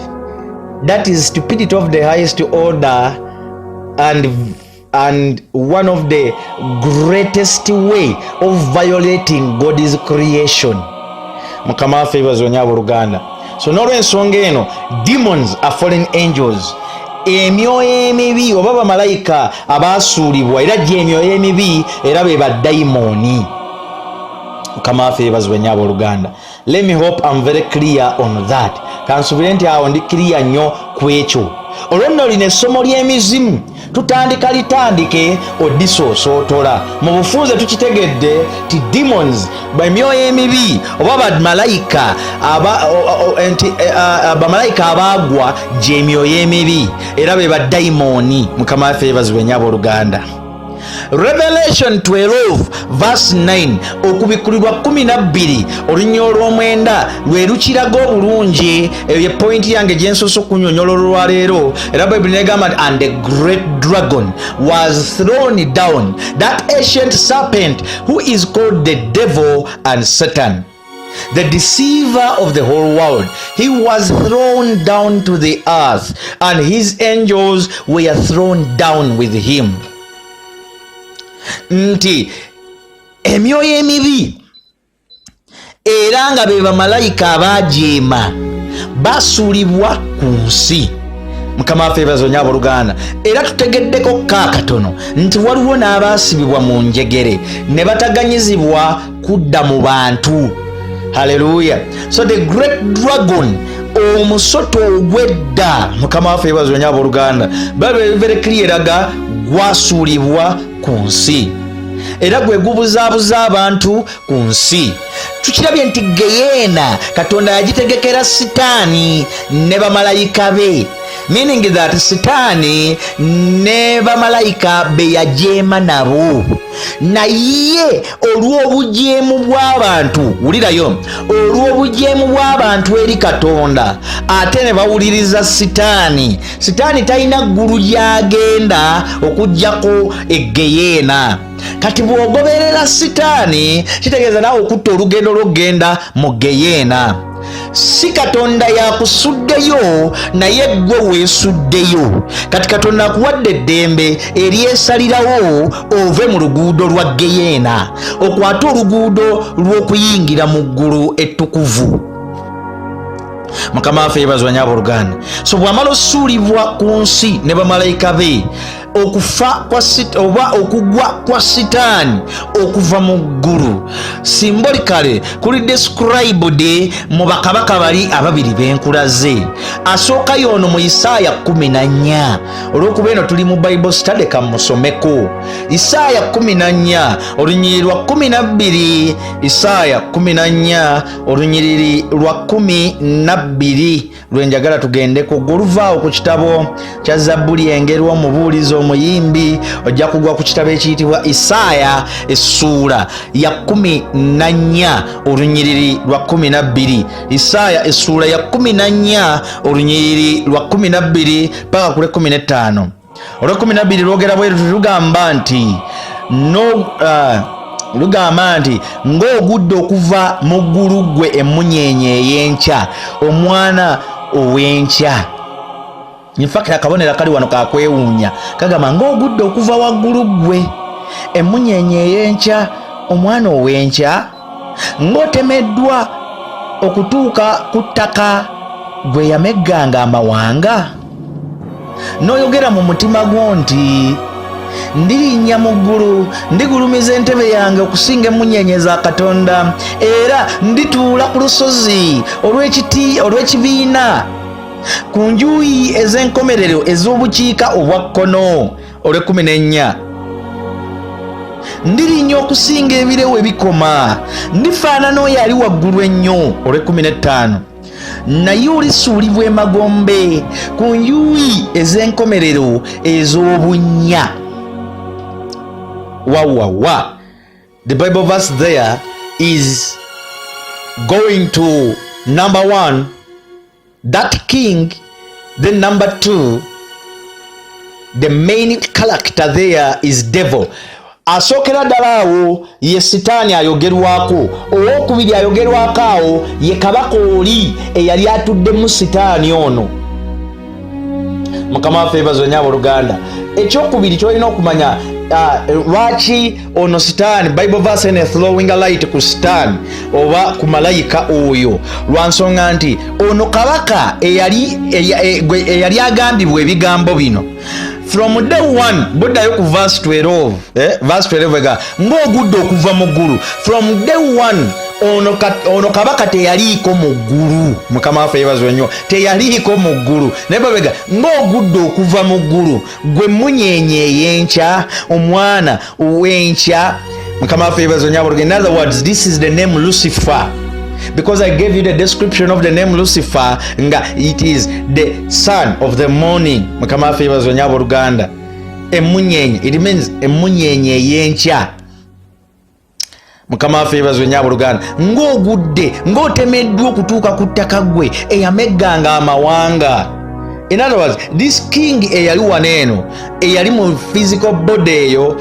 That is stupidity of the highest order and one of the greatest way of violating God's creation. Mukama waffe yeebazibwe nnyo abooluganda. So n'olw'ensonga eno demons are fallen angels. Emyoyo emibi oba bamalayika abaasuulibwa era gy'emyoyo emibi era be badayimoni. Mukama waffe yeebazibwe nnyo abooluganda. Let me hope I'm very clear on that. Kansubire nti awo ndi clear nnyo ku ekyo. Olwo nno lino essomo ly'emizimu tutandika litandike odisosootola. Mu bufunze tukitegedde ti demons bemyoyo emibi oba bamalayika bamalayika abaagwa gy'emyoyo emibi era be badayimoni. Mukama waffe yeebazibwe nnyo abooluganda. Revelation 12 verse 9 okubikulirwa 12 olunya olw'omwenda lwe lukiraga obulungi. Eyo ye point yange gyensoose okunyonyola olwaleero. Era Bayibuli negamba nti and the great dragon was thrown down, that ancient serpent who is called the devil and Satan, the deceiver of the whole world. He was thrown down to the earth and his angels were thrown down with him. Nti emyoyo emibi era nga be bamalayika abaajeema basuulibwa ku nsi. Mukama waffe yeebazibwe nnyo abooluganda. Era tutegeddeko kaakatono nti waliwo n'abaasibibwa mu njegere ne bataganyizibwa kudda mu bantu. Hallelujah. So the great dragon, omusoto ogwedda, mukama waffe yeebazibwe nnyo abooluganda, Bible very clear eraga gwasuulibwa ku nsi era gwe gubuzaabuza abantu ku nsi. Tukirabye nti Geyeena Katonda yagitegekera Sitaani ne bamalayika be, meaning that Sitaani ne bamalayika be yajeema nabo, naye olw'obujeemu bw'abantu, wulirayo, olw'obujeemu bw'abantu eri Katonda ate ne bawuliriza Sitaani. Sitaani talina ggulu gy'agenda okuggyako Geyeena. Kati bw'ogoberera Sitaani kitegeeza naawe okutta olugendo lw'okgenda mu Geyeena. Si Katonda yakusuddeyo, naye gwe weesuddeyo. Kati Katonda akuwadde eddembe eryesalirawo ove mu luguudo lwa Geyeena, okwate oluguudo lw'okuyingira mu ggulu ettukuvu. Mukama waffe yeebazibwe nnyo abooluganda. So bw'amala osuulibwa ku nsi ne bamalayika be, okufa kwa oba okugwa kwa Sitaani okuva mu ggulu symbolically kuli described mu bakabaka bali ababiri benkulaze. Asooka yono mu Isaaya 14. Olw'okuba eno tuli mu Bible study kamusomeko. Isaaya 14 olunyiriri lwa 12. Isaaya 14 olunyiriri lwa 12 lwenjagala tugendeko. Goluvaawo ku kitabo kya Zabbuli engeri omubuulizi omuyimbi ojja kugwa ku kitabo ekiyitibwa Isaaya essuula ya 14 olunyiriri lwa 12. Isaaya essuula ya 14 olunyiriri lwa 12 paka kule 15. Olwa 12 lwogera bweru lugamba nti lugamba nti ng'ogudde okuva mu ggulu ggwe emmunyeenye ey'enkya, omwana ow'enkya. In fact akabonera kali wano kakwewuunya kagamba ng'ogudde okuva waggulu ggwe emmunyeenye ey'enkya, omwana ow'enkya, ng'otemeddwa okutuuka ku ttaka gwe yamegganga amawanga. N'oyogera mu mutima gwo nti ndirinnya mu ggulu, ndigulumiza entebe yange okusinga emmunyeenye za Katonda, era ndituula ku lusozi olw'ekibiina ku njuyi ez'enkomerero ez'obukiika obwa kkono. Olwe 14 ndirinnya okusinga ebire we bikoma, ndifaanana oyo ali waggulu ennyo. Olwe 15 naye olisuulibwa emagombe ku njuyi ez'enkomerero ez'obunnya. Wow. The Bible verse there is going to number 1, that king, then number 2, the main character there is devil. Asookera ddala awo ye Sitaani ayogerwako, ow'okubiri ayogerwako awo ye kabaka oli eyali atuddemu Sitaani ono. Mukama waffe yeebazibwe nnyo abooluganda. Ekyokubiri kyolina okumanya lwaki ono Sitaani, Bible verse ene throwing a light ku Sitaani oba ku malayika oyo, lwa nsonga nti ono kabaka eyali agambibwa ebigambo bino from day 1. Buddayo ku verse 12, verse 12 ega ng'ogudde okuva mu ggulu. From day 1 ono kabaka teyaliiko mu ggulu. Mukama waffe yeebazibwe nnyo, teyaliiko mu ggulu. Naye babega ng'ogudde okuva mu ggulu, gwe munyenye ey'enkya, omwana ow'enkya. Mukama waffe yeebazibwe nnyo abooluganda. In other words, this is the name Lucifer, because I gave you the description of the name Lucifer, nga it is the son of the morning. Mukama waffe yeebazibwe nnyo abooluganda. Emunyenye, it means emunyenye ey'enkya. Mukama waffe yeebazibwe nnyo abooluganda. Ng'ogudde, ng'otemeddwa okutuuka ku ttaka gwe eyamegganga amawanga. In other words, this king eyali wano eno eyali mu physical body eyo,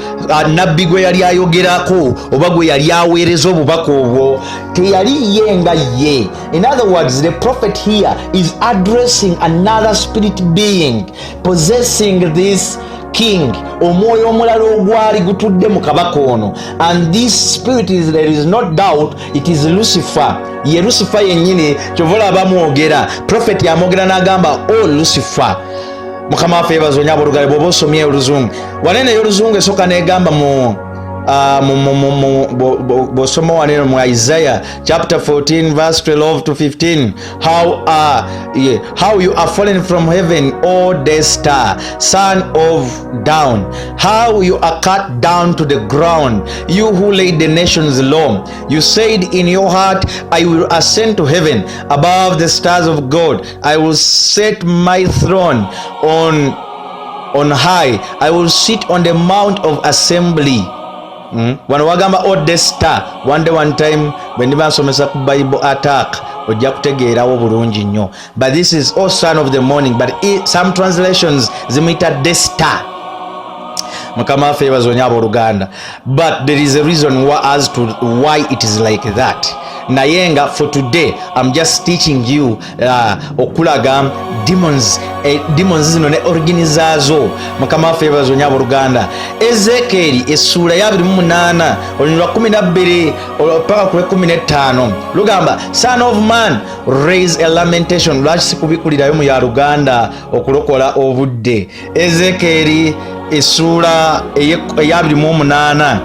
nabbi gwe yali ayogerako oba gwe yali aweereza obubaka obwo teyali ye nga ye. In other words, the prophet here is addressing another spirit being possessing this king, omwoyo omulala ogwali gutudde mu kabaka ono. And this spirit is, there is no doubt, it is Lucifer. Ye Lucifer yennyini kyovola abamwogera. Prophet yamwogera n'agamba o Lucifer. Mukama waffe yeebazibwe nnyo abooluganda. Bw'oba osomye oluzungu wanene y'oluzungu esooka n'egamba bw'osoma wano mu Isaiah chapter 14 verse 12 to 15, how you are fallen from heaven, O Death Star, son of down, how you are cut down to the ground, you who laid the nations low. You said in your heart, I will ascend to heaven above the stars of God. I will set my throne on high. I will sit on the mount of assembly. Wano wagamba Death Star. One time when ndiba nsomesa ku Bible attack ojja kutegeerawo bulungi nnyo, but this is son of the morning, but some translations zimuyita Death Star. Mukama waffe yeebazibwe nnyo abooluganda, but there is a reason as to why it is like that. Naye nga for today I'm just teaching you okulaga demons zino ne organizazo. Mukama waffe yeebazibwe nnyo abooluganda. Ezekiel essula ya 28 olwa 12 paka ku 15 lugamba, son of man, raise a lamentation. Lwaki sikubikulirayo mu ya Luganda okulokola obudde? Ezekiel essula eya 28,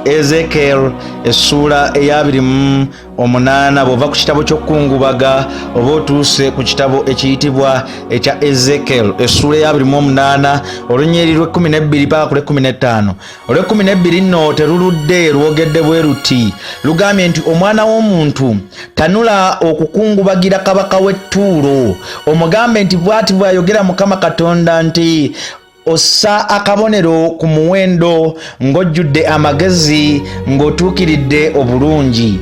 Ezekiel essula eya 28 bw'ova ku kitabo ky'okukungubaga oba otuuse ku kitabo ekiyitibwa ekya Ezekiel essula eya 28 olunyiri lw'12 paka ku 15. Olw'12 nno teruludde lwogedde bwe luti, lugambye nti omwana w'omuntu tanula okukungubagira kabaka w'e Ttuulo, omugambe nti bw'ati bw'ayogera Mukama Katonda nti ossa akabonero ku muwendo ng'ojjudde amagezi ng'otuukiridde obulungi.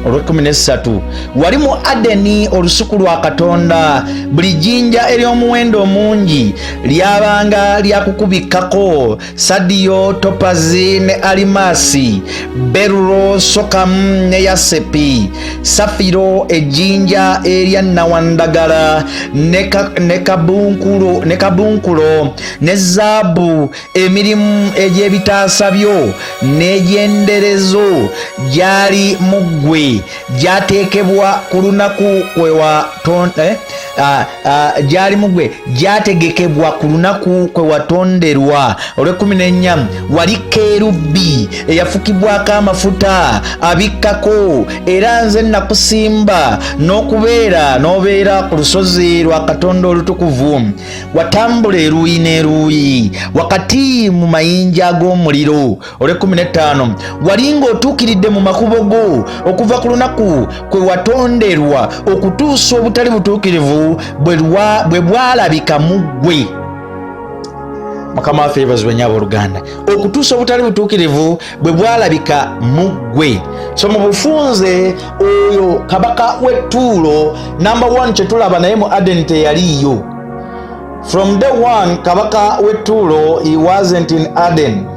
Olw'13 wali mu Adeni olusuku lwa Katonda, buli jjinja ery'omuwendo omungi lyabanga lyakukubikkako sadiyo, topazi ne alimasi, berulo, sokamu ne yasepi, safiro, ejjinja erya nnawandagala ne kabunkulo ne zaabu, emirimu egy'ebitaasa byo n'egyenderezo gyali muggwe gyateekebwa ku lunaku kwe gyategekebwa ku lunaku kwe watonderwa. Olw'14 wali kerubi eyafukibwako amafuta abikkako, era nze nakusimba n'obeera ku lusozi lwa Katonda olutukuvu. Watambula eruuyi n'eruuyi wakati mu mayinja ag'omuliro. Olw'15 wali ng'otuukiridde mu makubo go okuva ku lunaku kwe watonderwa okutuusa obutali butuukirivu bwe bwalabika mu ggwe. Mukama waffe yeebazibwe nnyo abooluganda, okutuusa obutali butuukirivu bwe bwalabika mu ggwe. So mu bufunze oyo kabaka w'e Ttuulo, number 1 kye tulaba naye mu Adeni teyaliiyo. From day one kabaka w'e Ttuulo, he wasn't in Eden,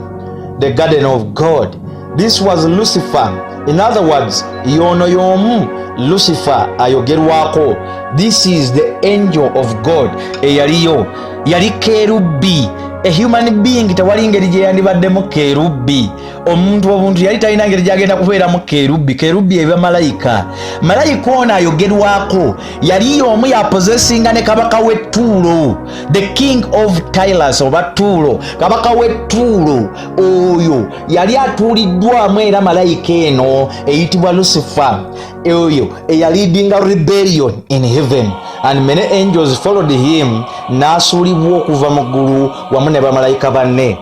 the garden of God. This was Lucifer. In other words, yono y'omu Lucifer ayogerwako. This is the angel of God eyaliyo, yali kerubi. A human being tewali ngeri gye yandibaddemu kerubi. Omuntu obuntu yali talina ngeri gyagenda kubeeramu kerubi. Kerubi eba malayika. Malayika ono ayogerwako yali omu yapozesinga ne kabaka w'e Ttuulo, the king of Theios oba Ttuulo. Kabaka w'e Ttuulo oyo yali atuuliddwamu era malayika eno eyitibwa Lucifer, oyo eyaleadinga rebellion in heaven, and many angels followed him, n'asuulibwa okuva mu ggulu wamu ne bamalayika banne.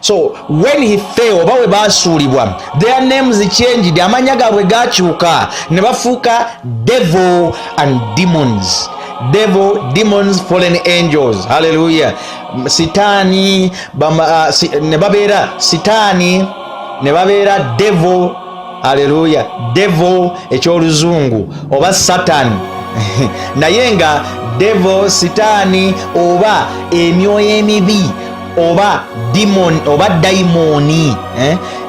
So when he fell, oba we basuulibwa, their names changed, amanya gaabwe gakyuka ne bafuuka devil and demons. Devil, demons, fallen angels. Hallelujah. Sitaani ne babeera sitaani ne babeera devil. Hallelujah. Devil ekyoluzungu oba Satan. Naye nga devil, sitaani oba emyoyo emibi oba demon oba daimoni,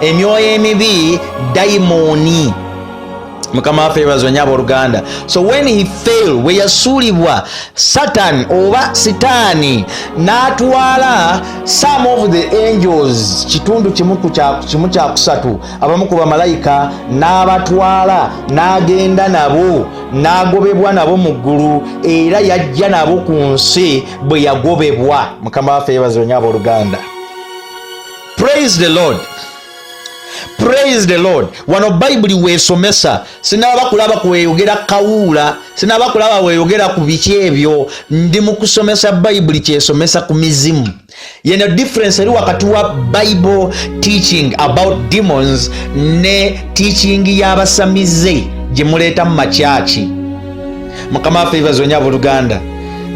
emyoyo emibi, daimoni. Mukama waffe yeebazibwe nnyo abooluganda. So when he fell, we yasuulibwa, Satan oba sitaani n'atwala some of the angels, kitundu kimu kya kusatu abamu ku bamalayika, n'abatwala n'agenda nabo n'agobebwa nabo mu ggulu, era yajja nabo ku nsi bwe yagobebwa. Mukama waffe yeebazibwe nnyo abooluganda. Praise the Lord. Praise the Lord. Wano Bible weesomesa sinaba kulaba kweyogera kawula, sinaba kulaba weyogera ku biki ebyo, ndi mu kusomesa Bible kyesomesa ku mizimu. Yena difference eri wakati wa Bible teaching about demons ne teaching y'abasamize gye muleeta mu makyaki. Mukama favors onyabo Luganda.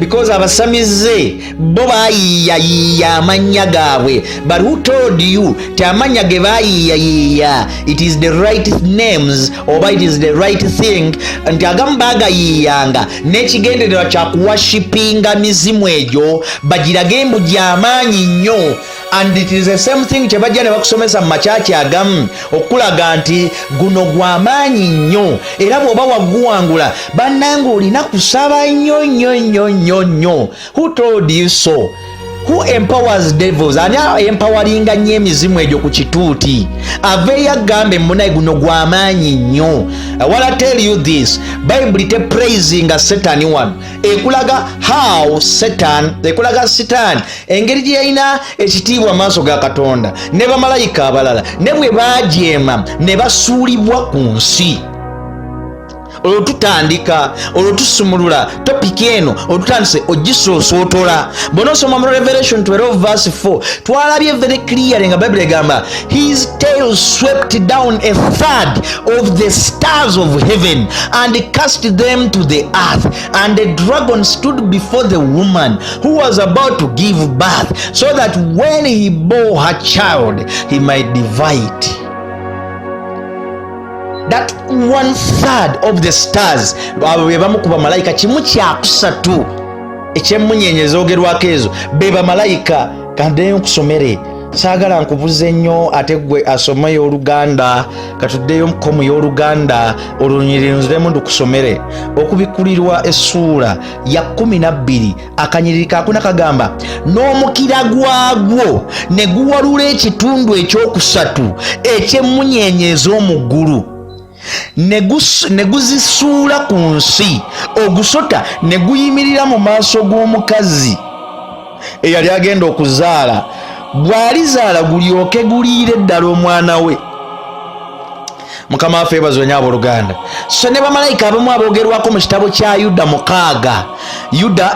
Because abasamize bo bayiyayiya amanya gaabwe, but who told you ti amanya ge bayiyayiya it is the right names oba it is the right thing, nti agamu bagayiyanga n'ekigendererwa kya kuwashipinga mizimu egyo bagirage embu gy'amaanyi nnyo, and it is the same thing kye bajja ne bakusomesa mu makyaki agamu okulaga nti guno gw'amaanyi nnyo era bw'oba waguwangula bannange olina kusaba nnyo nnyo nnyo nnyo. Who told you so? Who empowers devils? Ani empoweringga nnyo emizimu egyo ku kituuti? Aveeyo agambe munaye guno gw'amaanyi nnyo. I wanna tell you this. Bible te praising Satan one. Ekulaga how Satan, ekulaga Satan engeri gye yalina ekitiibwa maaso ga Katonda ne bamalayika abalala ne bwe baajeema ne basuulibwa ku nsi. Olwo tutandika, olwo tusumulula topiki eno olutandise ogisoosotola. Bonosoma mu Revelation 12 verse 4 twalabye very clear nga Bible egamba his tail swept down a third of the stars of heaven and cast them to the earth, and the dragon stood before the woman who was about to give birth, so that when he bore her child he might divide that 1/3 of the stars. Abo be bamu ku bamalayika kimu kya kusatu ekyemmunyenye zoogerwako ezo be bamalayika. Kandeyo nkusomere, saagala nkubuze nnyo ate gwe asomeyo Oluganda, katuddeyo mukomu y'Oluganda olunyirinziremu ndukusomere okubikulirwa essuula ya 12 akanyiriri kakuna kagamba n'omukira gwagwo ne guwalula ekitundu ekyokusatu ekyemmunyenye ez'omuggulu ne guzisuula ku nsi, ogusota ne guyimirira mu maaso g'omukazi eyali agenda okuzaala, bw'alizaala gulyoke guliire ddala omwana we. Mukama waffe yeebazibwe nnyo abooluganda. So ne bamalayika abamu aboogerwako mu kitabo kya Yuda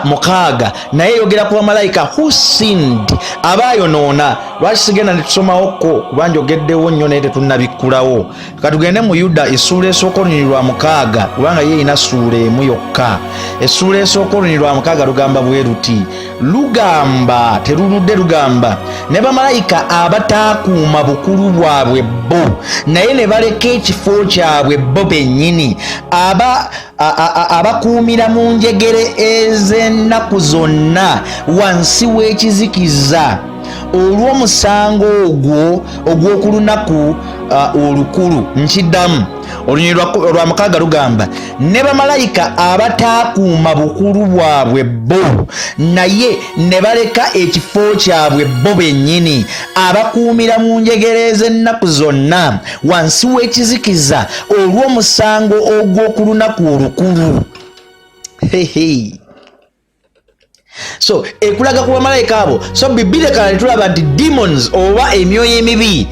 6 naye yogera ku bamalayika who sinned, abaayonoona. Lwaki sigenda ne tusomawoko kuba njogeddewo nnyo naye tetunnabikkulawo. Katugende mu Yuda essuula esooka olunyiri lwa 6 kubanga ye erina ssuula emu yokka. Essuula esooka olunyiri lwa 6 lugamba bwe luti, lugamba teruludde lugamba ne bamalayika abataakuuma bukulu bwabwe bo naye ne baleka ekifo kyabwe bo bennyini abakuumira mu njegere ez'ennaku zonna wansi w'ekizikiza olw'omusango ogwo ogw'oku lunaku olukulu. Nkiddamu olunyiri lwa 6 lugamba ne bamalayika abataakuuma bukulu bwabwe bo naye ne baleka ekifo kyabwe bo bennyini abakuumira mu njegere ez'ennaku zonna wansi w'ekizikiza olw'omusango ogw'oku lunaku olukulu. So ekulaga ku bamalayika abo. So Bibiliya kala tulaba nti demons oba emyoyo emibi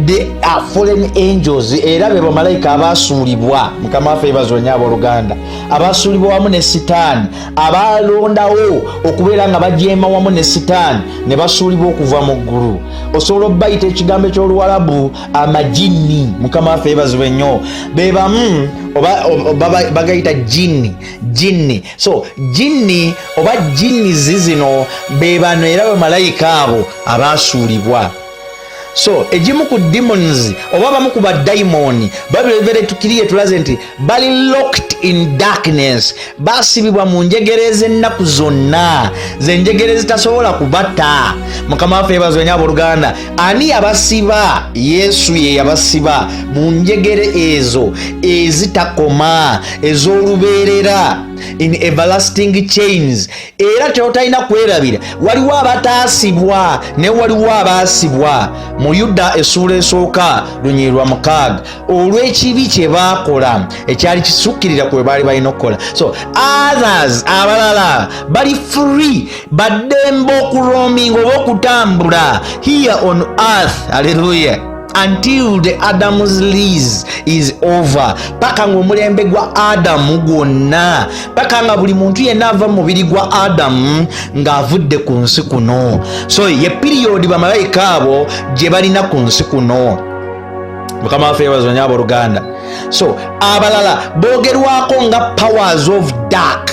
they are fallen angels, era be bamalayika abasuulibwa. Mukama waffe yeebazibwe nnyo abooluganda, abasuulibwa wamu ne Sitaani, abalondawo okubeera nga bajeema wamu ne Sitaani ne basuulibwa okuva mu ggulu. Osobola obbayita ekigambo eky'Oluwalabu amajinni. Mukama waffe yeebazibwe nnyo. Be bamu oba bagayita jinni. So jinni oba jinni zino be bano era bamalayika abo abasuulibwa. So ejimu ku demons oba bamu ku badaimoni Bible very tukiriye tulaze nti bali locked in darkness, basibibwa mu njegere ez'ennaku zonna, zenjegere zitasobola kubatta. Mukama waffe yeebazibwe nnyo abooluganda. Ani abasiba? Yesu ye yabasiba mu njegere ezo ezitakoma ez'olubeerera, in everlasting chains. Era kyotalina kwerabira, waliwo abataasibwa ne waliwo abaasibwa. Mu Yuda essuula esooka lunyiri lwa 6 olw'ekibi kye baakola ekyali kisukkirira kwe baali balina okukola. So others abalala bali free, baddembe okuroaminga oba okutambula here on earth. Hallelujah. until the Adam's lease is over. Paka ng'omulembe gwa Adamu gwonna, paka nga buli muntu yenna ava mu mubiri gwa Adamu ng'avudde ku nsi kuno. So ye period bamalayika abo gye balina ku nsi kuno. Mukama waffe yeebazibwe nnyo abooluganda. So abalala boogerwako nga powers of dark,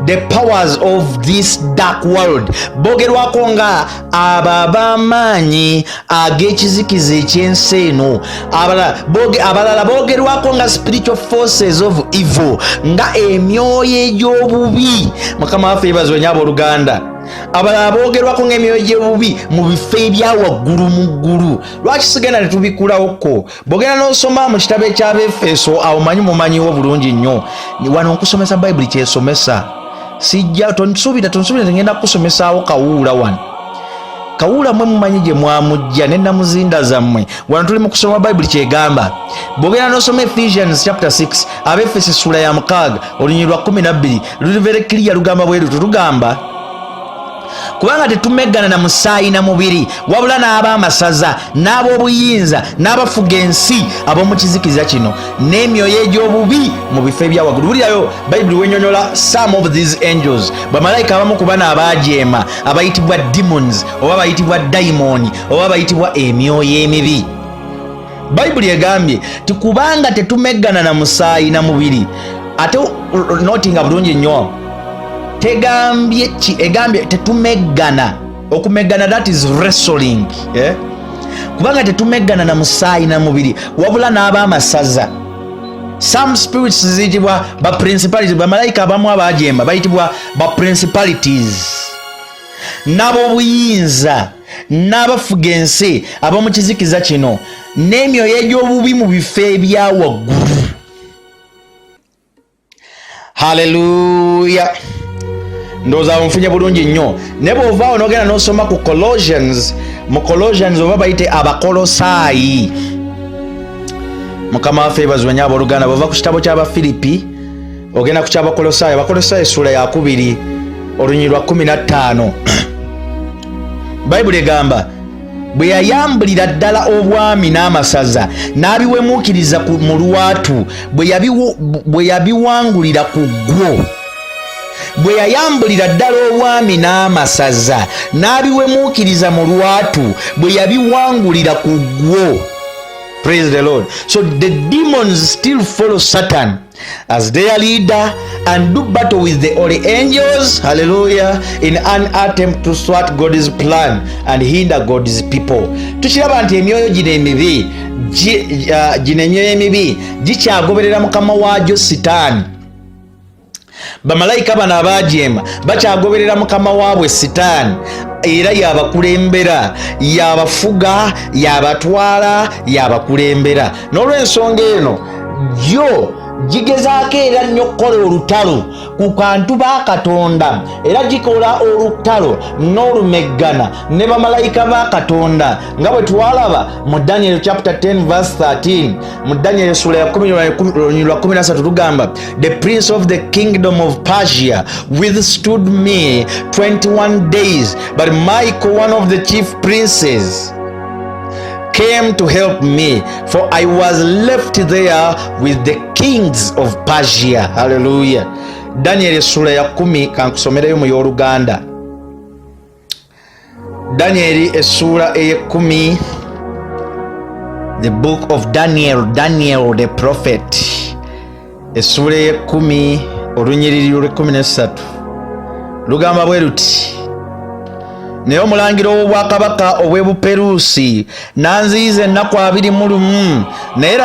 the powers of this dark world. Boogerwako nga abo ab'amaanyi ag'ekizikiza eky'ensi eno. Abalala boogerwako nga spiritual forces of evil, nga emyoyo egy'obubi. Mukama waffe yeebazibwe nnyo abooluganda. Abalala boogerwako ng'emyoyo gy'obubi mu bifo ebya waggulu mu ggulu. Lwaki sigenda ne tubikulawoko? Bw'ogenda n'osoma mu kitabo eky'Abefeso, awo mumanyiwo bulungi nnyo. Wano nkusomesa Bayibuli kyesomesa. Sijja tonsuubira tengenda kukusomesaawo kawuula wano. Kawuula mwe mumanyi gye mwamujja ne namuzinda zammwe. Wano tuli mu kusoma Bayibuli kyegamba. Bw'ogenda n'osoma Ephesians chapter 6, Abefeso essula ya 6 olunyiriri lwa 12, luli very clear lugamba bwe lutu lugamba kubanga tetumeggana na musaayi na mubiri, wabula n'ab'amasaza n'ab'obuyinza n'abafuga ensi ab'omu kizikiza kino n'emyoyo egy'obubi mu bifo ebya waggulu. Wulirayo Bayibuli wenyonyola some of these angels, bamalayika abamu ku bano abaajeema abayitibwa demons oba bayitibwa daimoni oba bayitibwa emyoyo emibi. Bayibuli egambye tikubanga tetumeggana na musaayi na mubiri, ate notinga bulungi nnyo egambye tetumeggana. Okumeggana, that is wrestling, kubanga tetumeggana na musaayi na mubiri wabula n'ab'amasaza. Some spirits ziyitibwa ba principalities, bamalayika abamu abajeema bayitibwa ba principalities, n'ab'obuyinza n'abafuga ensi ab'omu kizikiza kino n'emyoyo egy'obubi mu bifo ebya waggulu. Hallelujah. Ndowooza nfunye bulungi nnyo. Ne bw'ovaawo n'ogenda n'osoma ku Colossians, mu Colossians oba bayite Abakolosaayi. Mukama waffe yeebazibwe nnyo abooluganda. Bw'ova ku kitabo ky'Abafiripi ogenda ku ky'Abakolosaayi, Abakolosaayi essula ya 2 olunyiriri lwa 15. Bayibuli egamba bwe yayambulira ddala obwami n'amasaza n'abiwemuukiriza mu lwatu bwe yabiwangulira ku ggwo. Bwe yayambulira ddala obwami n'amasaza n'abiwemuukiriza mu lwatu bwe yabiwangulira ku ggwo. Praise the Lord. So the demons still follow Satan as their leader and do battle with the holy angels, hallelujah, in an attempt to thwart God's plan and hinder God's people. Tukiraba nti emyoyo gino emibi gikyagoberera mukama waagyo Sitaani. Bamalayika bano abaajeema bakyagoberera mukama waabwe Sitaani, era yabakulembera, yabafuga, yabatwala, yabakulembera. N'olw'ensonga eno gyo gigezaako era nnyo okukola olutalo ku kantu ba Katonda, era gikola olutalo n'olumeggana ne bamalayika ba Katonda nga bwe twalaba mu Daniel chapter 10 verse 13. Mu Daniel essula ya 10 tugamba, the prince of the kingdom of Persia withstood me 21 days, but Michael, one of the chief princes, came to help me, for I was left there with the kings of Persia. Hallelujah. Daniel essula ya 10 kankusomereyo mu y'Oluganda. Daniel essula ya 10, the book of Daniel the prophet, essula ya 10 olunyiriri lwa 13 lugamba bwe luti, naye omulangira w'obwakabaka obw'Ebuperusi nanziyiza ennaku 21, naye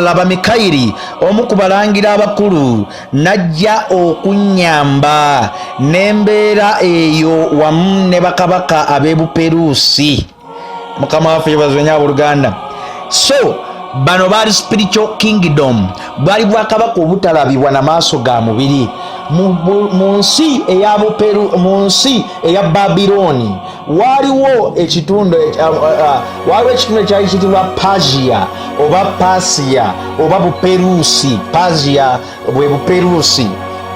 laba Mikayiri omu ku balangira abakulu najja okunnyamba n'embeera eyo wamu ne bakabaka ab'Ebuperusi. Mukama waffe yeebazibwe nnyo abooluganda. So bano baali spiritual kingdom, bwali bwakabaka obutalabibwa na maaso ga mubiri mu nsi eya Babiloni. Waliwo ekitundu ekyali kitibwa Persia oba Persia oba Buperusi. Persia bwe Buperusi.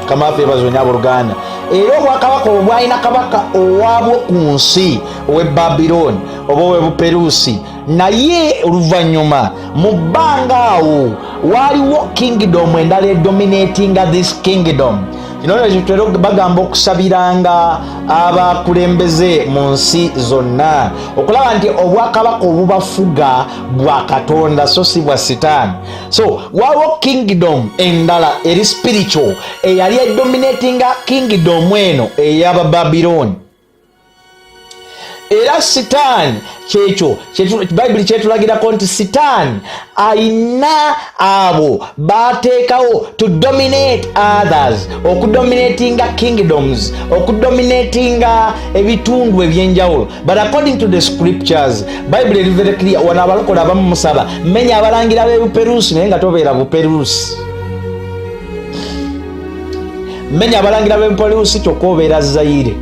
Kama waffe yeebazibwe nnyo abooluganda. era obwakabaka obwo bwalina kabaka owabwo ku nsi ow'e Babylon oba ow'e Buperusi, naye oluvannyuma mu bbanga awo waaliwo kingdom endala edominatinga this kingdom. Kino ekyo bagamba okusabiranga abakulembeze mu nsi zonna okulaba nti obwakabaka obubafuga bwa Katonda so si bwa Sitaani. So waliwo kingdom endala eri spiritual eyali edominatinga kingdom eno ey'Abababiloni. Era Sitaani kyekyo Bayibuli kyetulagirako nti Sitaani ayina abo bateekawo to dominate others, okudominatinga kingdoms, okudominatinga ebitundu ebyenjawulo. But according to the scriptures, Bible eri very clear. Wano abalokole abamu musaba menya abalangira b'e Buperusi naye nga tobeera Buperusi. Menya abalangira b'e Buperusi kyokka obeera Zaire.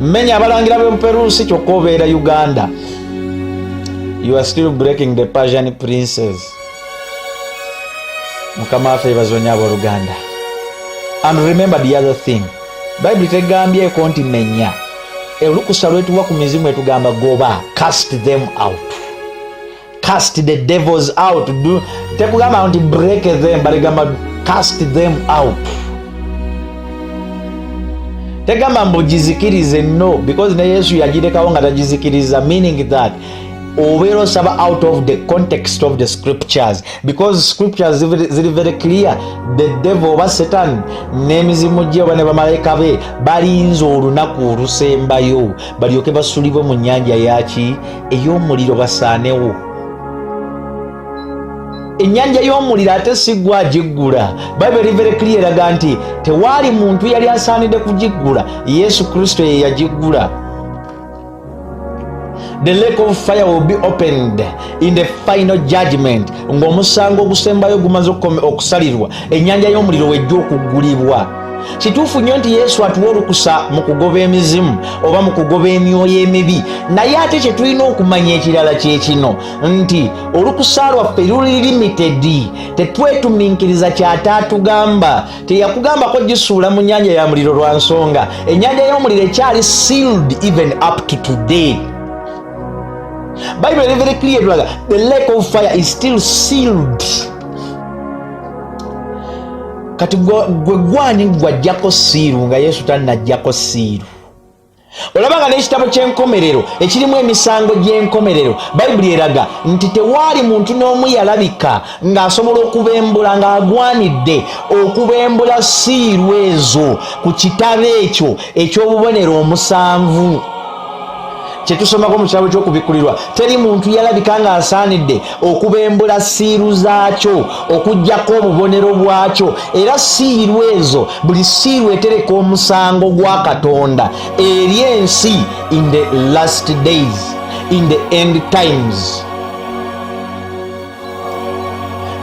Menya abalangira b'e Buperusi kyokka obeera Uganda. You are still breaking the Persian princes. Mukama waffe yeebazibwe nnyo abooluganda. And remember the other thing, Bible tegambyeko nti menya. Olukusa lwetuwa ku mizimu etugamba goba, cast them out, cast the devils out. Tekugamba nti break them, baligamba cast them out. Tegamba mbugizikirize, no, because ne Yesu yagirekawo nga tagizikiriza, meaning that obeera osaba out of the context of the scriptures, because scriptures ziri very clear. The devil oba Satan n'emizimu gye oba ne bamalayika be balinze olunaku olusembayo balyoke basulibwe mu nnyanja yaki ey'omuliro basaanewo. Ennyanja y'omuliro ate si gwe agiggula. Bible very clear eraga nti tewaali muntu yali asaanidde kugiggula, Yesu Kristo ye yagiggula. The lake of fire will be opened in the final judgment. Ng'omusango ogusembayo gumaze okusalirwa, ennyanja y'omuliro wejja okuggulibwa. Kituufu nnyo nti Yesu atuwa olukusa mu kugoba emizimu oba mu kugoba emyoyo emibi, naye ate kye tulina okumanya ekirala kye kino nti olukusa lwaffe luli limited. Tetwetuminkiriza ky'ate atugamba. Teyakugambako gisuula mu nnyanja ya muliro lwa nsonga ennyanja y'omuliro ekyali sealed even up to today. Bible is very clear. The lake of fire is still sealed. Kati gwe gwani gwajjako siiru nga Yesu tannajjako siiru? Olabanga n'ekitabo ky'enkomerero ekirimu emisango gy'enkomerero, Bayibuli eraga nti tewaali muntu n'omu yalabika ng'asobola okubembula ng'agwanidde okubembula siiru ezo ku kitabo ekyo eky'obubonero omusanvu kyetusomako mu kitabo ky'okubikkulirwa. Teri muntu yalabika ng'asaanidde okubembula siiru zaakyo okuggyako obubonero bwakyo, era siiru ezo buli siiru etereka omusango gwa Katonda eri ensi in the last days, in the end times.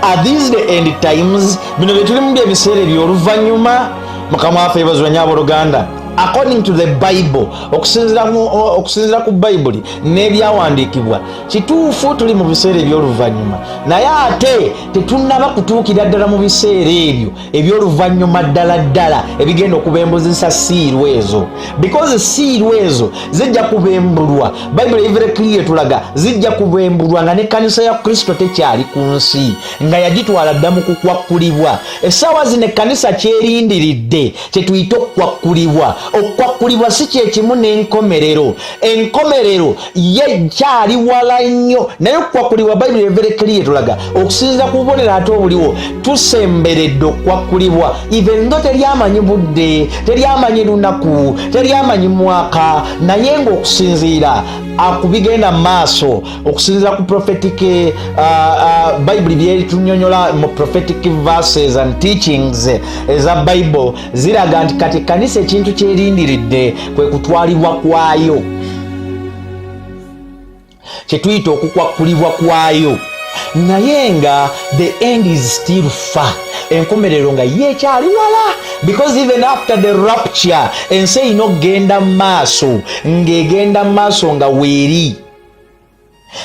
Are these the end times? Bino bye tuli mu ebiseera eby'oluvannyuma. Mukama waffe yeebazibwe nnyo abooluganda. According to the Bible, okusinziira ku Bible n'ebyawandiikibwa, kituufu tuli mu biseera eby'oluvannyuma, naye ate tetunnaba kutuukira ddala mu biseera ebyo eby'oluvannyuma ddala ebigenda okubembuzisa siiru ezo, because siiru ezo zijja kubembulwa. Bible very clear tulaga zijja kubembulwa nga n'ekkanisa ya Kristo tekyali ku nsi, nga yagitwala dda mu kukwakkulibwa. Essaawa zino ekkanisa kyerindiridde kye tuyita okukwakkulibwa. Okwakkulibwa si kyekimu n'enkomerero. Enkomerero ye kyali wala nnyo, naye okwakkulibwa Bible very clear tulaga okusinziira ku bubonero ate obuliwo tusemberedde okwakkulibwa, even though teryamanyi budde, teryamanyi lunaku, teryamanyi mwaka, naye ng'okusinziira akubigenda maaso, okusinziira ku prophetic Bible byeritunyonyola mu prophetic verses and teachings eza Bible ziraga nti kati kanisa ekintu kyerindiridde kwe kutwalibwa kwayo, kye tuyita okukwakkulibwa kwayo, naye nga the end is still far. Enkomerero nga yekyali wala, because even after the rapture ensi erina okugenda maaso ng'egenda maaso nga weeri.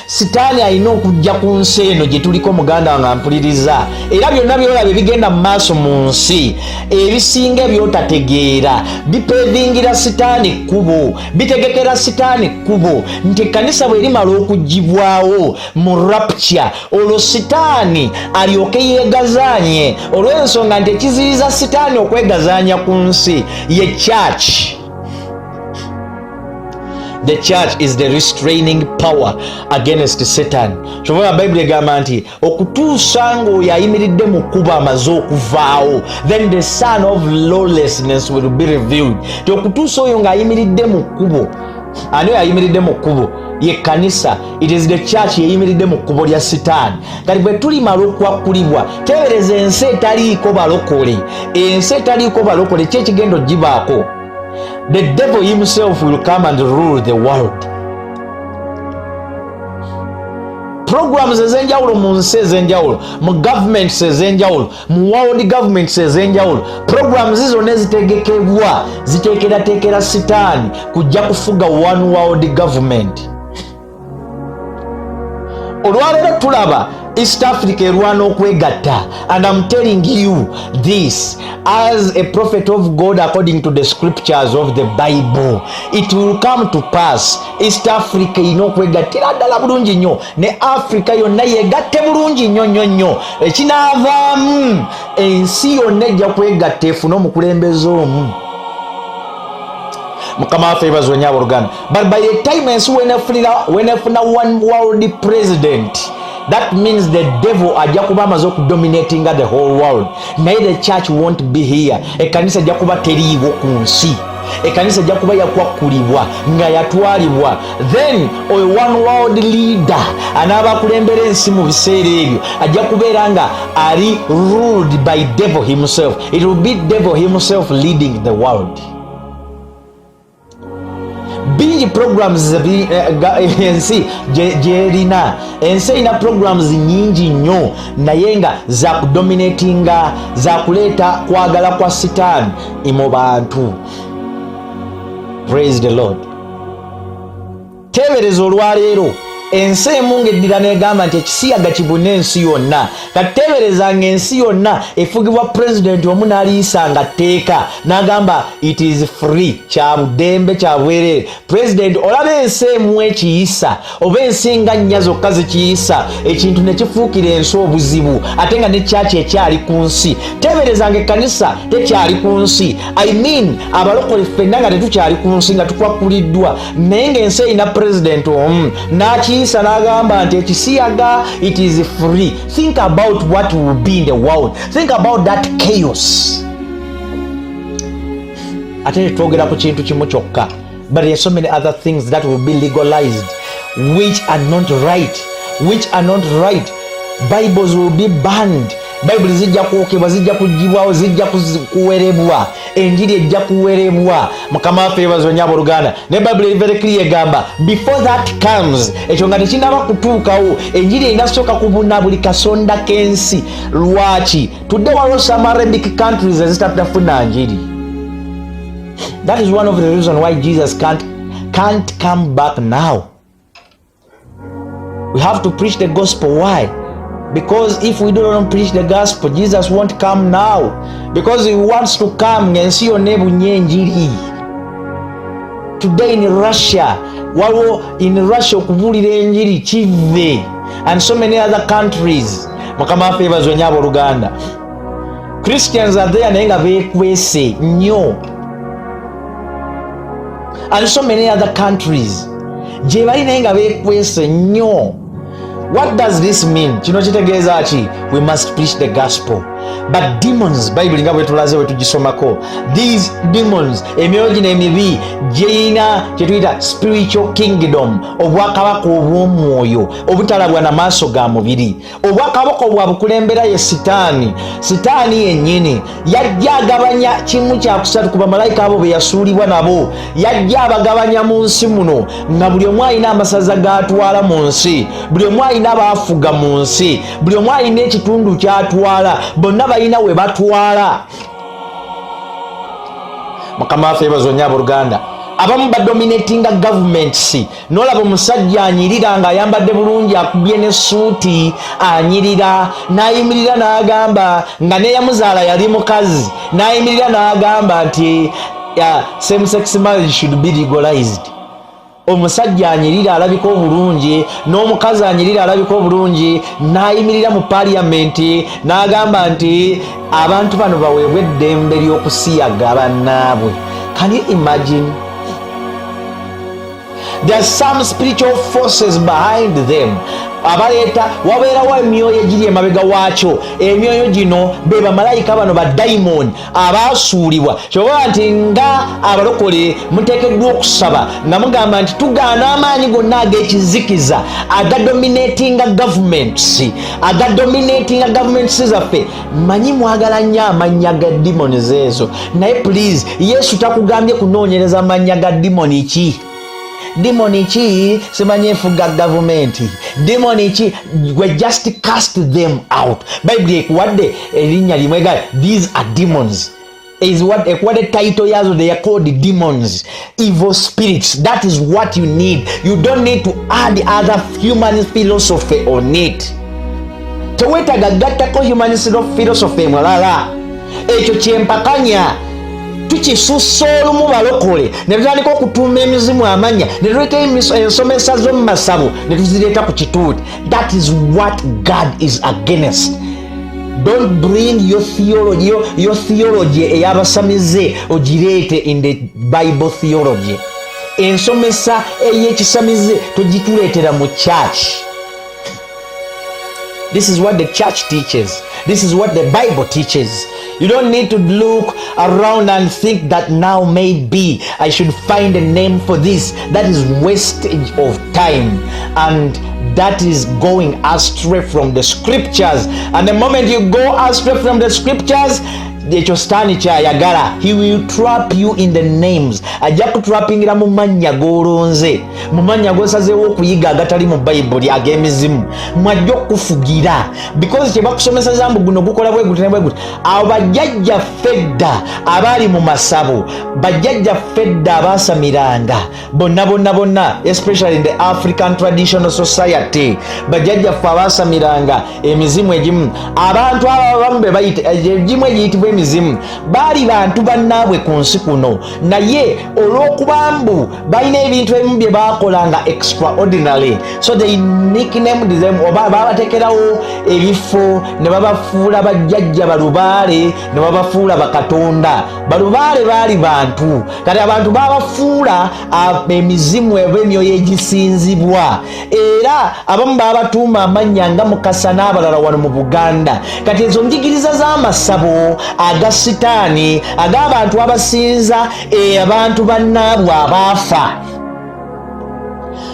sitaani alina okujja ku nsi eno gye tuliko muganda wange ampuliriza era byonna byolaba ebigenda mu maaso mu nsi ebisinga ebyotategeera bipevingira sitaani kkubo bitegekera sitaani kkubo nti ekkanisa bwe rimala okuggibwawo mu rapture olwo sitaani alyoke yeegazaanye olw'ensonga nti ekiziyiza sitaani okwegazaanya ku nsi ye church. The church is the restraining power against Satan. Kyova Bible egamba nti okutuusa ng'oyo ayimiridde mu kkubo amaze okuvaawo, then the son of lawlessness will be revealed. Ti okutuusa oyo ng'ayimiridde mu kkubo, ani oyo ayimiridde mu kkubo? Ye kanisa. It is the church yeyimiridde mu kkubo lya Sitaani. Kati bwe tulimala okwakulibwa, teebereza ensi etaliiko balokole. Ensi etaliiko balokole ki ekigenda ogibaako? The devil himself will come and rule the world. Programs ezenjawulo mu nsi ezenjawulo, mu governments ezenjawulo, mu world governments ezenjawulo, programs zonna ezitegekebwa ziteekerateekera Sitaani kujja kufuga one world government. Olwaleero tulaba East Africa erwana okwegatta, and I'm telling you this as a prophet of God according to the scriptures of the Bible. It will come to pass. East Africa ino okwegattira ddala bulungi nnyo, ne Africa yonna yegatte bulungi nnyo. Ekinaavaamu ensi yonna ejja kwegatta efune omukulembeze omu. Mukama waffe yeebazibwe nnyo abooluganda. But by the time ensi wenefuna one world president, that means the devil ajja kuba amaze okudominating the whole world. Naye the church won't be here. Ekkanisa ajja kuba teriiwo ku nsi. Ekkanisa ajja kuba yakwakulibwa nga yatwalibwa. Then oyo one world leader anaaba akulembera ensi mu biseera ebyo ajja kubeera nga ali ruled by devil himself. It will be devil himself leading the world. Bingi programs ensi gyerina. Ensi erina programs nyingi nnyo naye nga zakudominatinga, zakuleeta kwagala kwa Sitaani mu bantu. Praise the Lord. Teebereza olwaleero ensi emu ng'eddira n'egamba nti ekisiyaga kibune ensi yonna. Kati teeberezanga ensi yonna efugibwa pulezidenti omu n'aliyisanga tteeka n'agamba it is free, kya buddembe, kya bwereere. Pulezidenti olaba ensi emu ekiyisa oba ensi nga nnya zokka zikiyisa, ekintu ne kifuukira ensi obuzibu ate nga ne kyaki ekyali ku nsi. Teeberezanga ekkanisa tekyali ku nsi. I mean abalokole ffenna nga tetukyali ku nsi nga tukwakuliddwa, naye ng'ensi erina pulezidenti omu n'akiyisa n'agamba nti ekisiyaga it is free. Think about what will be in the world. Think about that chaos. Ate twogera ku kintu kimu kyokka, but there are so many other things that will be legalized which are not right. Bibles will be banned. Bible zijja kwokebwa, zijja kugibwawo, zijja kuwerebwa, enjiri ejja kuwerebwa. Mukama waffe yeebazibwe nnyo abooluganda. Ne Bible eri very clear egamba before that comes, ekyo nga tekinaba kutuukawo, enjiri erina kubuna buli kasonda k'ensi. Lwaki? Tudde waliwo some Arabic countries ezitatafuna njiri. That is one of the reasons why Jesus can't come back now. We have to preach the gospel. Why? Because if we don't preach the gospel, Jesus won't come now. Because he wants to come and see your neighbor njiri. Today in Russia, okubulira enjiri kive, and so many other countries. Mukama waffe yeebazibwe nnyo abooluganda. Christians are there naye nga beekwese nnyo. And so many other countries gye bali naye nga beekwese nnyo. What does this mean? Kino kitegeeza ki? We must preach the gospel. But demons, Bible nga bwe tulaze bwe tugisomako, these demons, emyoyo gino emibi gyeyina kye tuyita spiritual kingdom, obwakabaka obw'omwoyo obutalabwa na maaso ga mubiri. Obwakabaka obwa bukulembera ye Sitaani. Sitaani yennyini yajja agabanya kimu kya kusatu ku bamalayika abo be yasuulibwa nabo. Yajja abagabanya mu nsi muno nga buli omu alina amasaza g'atwala mu nsi, buli omu alina abaafuga mu nsi, buli omu alina ekitundu ky'atwala, bonna balina we batwala. Mukama waffe yeebazibwe nnyo abooluganda. abamu badominatinga governments nolaba omusajja anyirira ng'ayambadde bulungi akubye ne suuti anyirira n'ayimirira n'agamba nga neyamuzaala yali mukazi n'ayimirira n'agamba nti same sex marriage should be legalized. Omusajja anyirira alabika obulungi n'omukazi anyirira alabika obulungi n'ayimirira mu parliament n'agamba nti abantu bano baweebwa eddembe ly'okusiyaga bannaabwe. Can you imagine? There are some spiritual forces behind them. Abaleta wabeerawo emyoyo egiri emabega waakyo. Emyoyo gino be bamalayika bano ba daimoni abaasuulibwa. Kyobola nti nga abalokole muteekeddwa okusaba nga mugamba nti tugaana amaanyi gonna ag'ekizikiza agadominatinga governments zaffe. Manyi mwagala nnyo amannya ga demons ezo, naye please Yesu takugambye kunoonyereza amannya ga demoni ki. Demoni ki simanyi efuga gavumenti. Demoni ki we just cast them out. Bible ekuwadde erinnya limwe ga these are demons. Is what ekuwadde title yazo, they are called demons, evil spirits. That is what you need. You don't need to add other human philosophy on it. Tewetaga gattako human philosophy mulala. Ekyo kyempakanya tukisussa olumu balokole ne tutandika okutuuma emizimu amanya ne tuleeta ensomesa z'omu masabu ne tuzireeta ku kituuti. That is what God is against. Don't bring your theology ey'abasamize ogireete in the Bible theology. Ensomesa ey'ekisamize togituleetera mu church. This is what the church teaches. This is what the Bible teaches. You don't need to look around and think that now maybe I should find a name for this. That is wastage of time, and that is going astray from the scriptures. And the moment you go astray from the scriptures, ekyo sitaani kyayagala. He will trap you in the names. Ajja kutrapingira mu mannya g'olonze, mu mannya g'osazeewo okuyiga agatali mu Bayibuli ag'emizimu. Mwajja okufugira because kye bakusomesa mbu guno gukola bwe guti ne bwe guti. Abo bajjajja fedda abaali mu masabo, bajjajja fedda abaasamiranga bonna especially in the African traditional society. Bajjajja ffe abaasamiranga emizimu egimu. Abantu abo abamu be bayita egimu egiyitibwa emizimu baali bantu bannaabwe ku nsi kuno, naye olw'okuba mbu balina ebintu ebimu bye baakolanga extraordinary, so they nicknamed them, oba babatekerawo ebifo ne babafuula bajjajja balubaale ne babafuula bakatonda. Balubaale baali bantu, kati abantu babafuula emizimu eb'emyoyo egisinzibwa, era abamu babatuuma amannya nga Mukasa n'abalala wano mu Buganda. Kati ezo njigiriza z'amasabo aga sitaani ag'abantu abasinza abantu bannaabwe abaafa.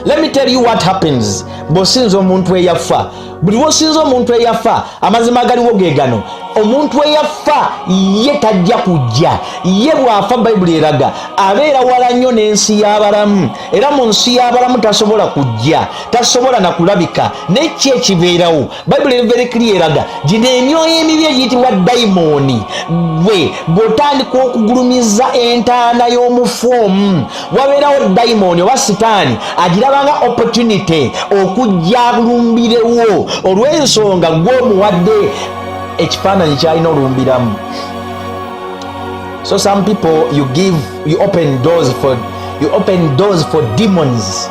Let me tell you what happens bw'osinza omuntu eyafa. Buli lw'osinza omuntu eyafa, amazima agaliwo ge gano. Omuntu eyafa ye tajja kujja, ye bw'afa Bayibuli eraga abeera wala nnyo n'ensi y'abalamu, era mu nsi y'abalamu tasobola kujja, tasobola na kulabika. N'eki ekibeerawo Bayibuli very clear eraga gino emyoyo emibi egiyitibwa dayimoni. Bw'otandika okugulumiza entaana y'omufu omu, wabeerawo dayimoni oba sitaani agirabanga opportunity okujja lumbirewo, olw'ensonga gw'omuwadde ekifaananyi kyalina olumbiramu. So some people you open doors for demons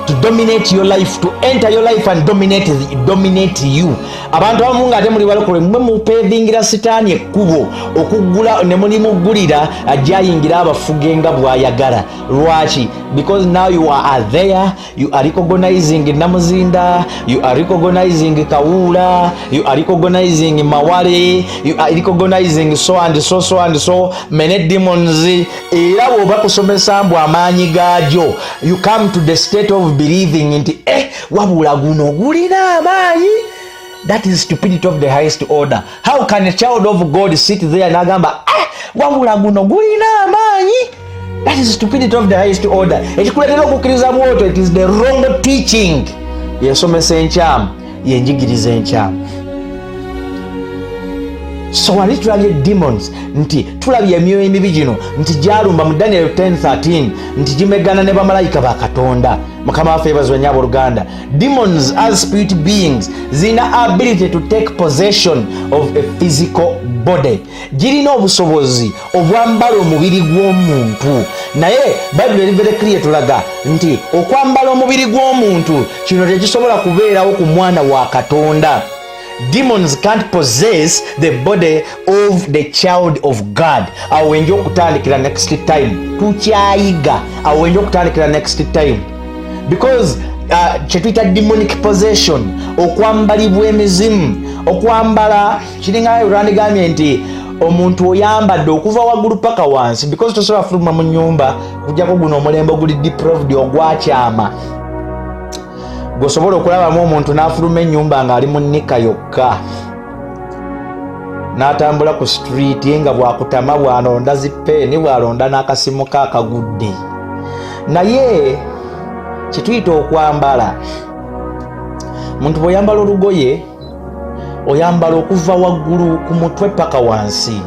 to dominate your life, to enter your life and dominate you. Abantu abamu ng'ate muli balokole mwe mupevingira sitaani ekkubo okuggula ne muli muggulira ajja ayingira abafuge nga bw'ayagala. Lwaki? Because now you are there, you are recognizing Namuzinda, you are recognizing Kawula, you are recognizing Mawale, you are recognizing so and so many demons. Era bw'oba kusomesa mbu amaanyi gaajo, you come to the state of believing nti wabula guno gulina amaanyi. That is stupidity of the highest order. How can a child of God sit there n'agamba wabula guno gulina amaanyi? That is stupidity of the highest order. Ekikuleetera okukkiriza bw'otyo, it is the wrong teaching. Yensomesa enkyamu, yenjigiriza enkyamu. So literally demons nti tulabye emyoyo emibi gino nti gyalumba mu Daniel 10:13 nti gimegana ne bamalayika ba Katonda. Mukama waffe yeebazibwe nnyo abooluganda. Demons as spirit beings zina ability to take possession of a physical body. Girina obusobozi obwambala omubiri gw'omuntu. Naye Bible eri very clear tulaga nti okwambala omubiri gw'omuntu kino tekisobola kubeerawo ku mwana wa Katonda. Demons can't possess the body of the child of God. Awo wenja okutandikira next time. Tukyayiga. Awo wenja okutandikira next time. Because kyetuyita demonic possession, okwambalibwa emizimu, okwambala kiringa olwandigambye nti omuntu oyambadde okuva waggulu paka wansi, because tosobola fuluma mu nnyumba kujjako guno omulembe oguli depraved ogwakyama. Gosobola okulabamu omuntu n'afuluma ennyumba ng'ali mu nnika yokka, n'atambula ku street nga bwakutama bw'alonda zipeeni bw'alonda n'akasimu ke akagudde. Naye kyetuyita okwambala, muntu bw'oyambala olugoye oyambala okuva waggulu ku mutwe paka wansi.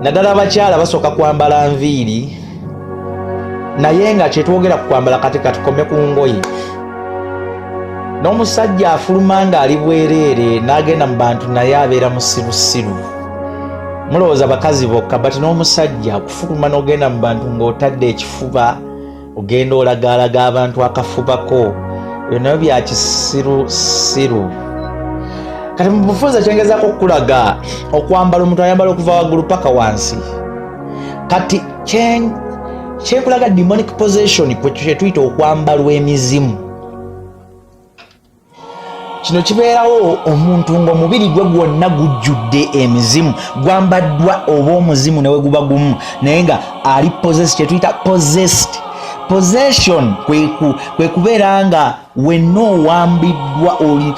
Naddala abakyala basooka kwambala nviiri, naye nga kyetwogera ku kwambala kati katukome ku ngoye. N'omusajja afuluma ng'ali bwereere n'agenda mu bantu naye abeera musirusiru. Mulowooza bakazi bokka, but n'omusajja okufuluma n'ogenda mu bantu ng'otadde ekifuba ogenda olagaalaga abantu akafubako, ebyo nabyo bya kisirusiru. Kati mu bufunza kyengezaako okulaga okwambala omuntu ayambala okuva waggulu paka wansi. Kati kyenkulaga demonic possession kyetuyita okwambalwa emizimu. Kino kibeerawo omuntu ng'omubiri gwe gwonna gujjudde emizimu, gwambaddwa oba omuzimu ne we guba gumu, naye nga ali possessed, kyetuyita possessed. Possession kwe kubeera nga wenna owambiddwa oli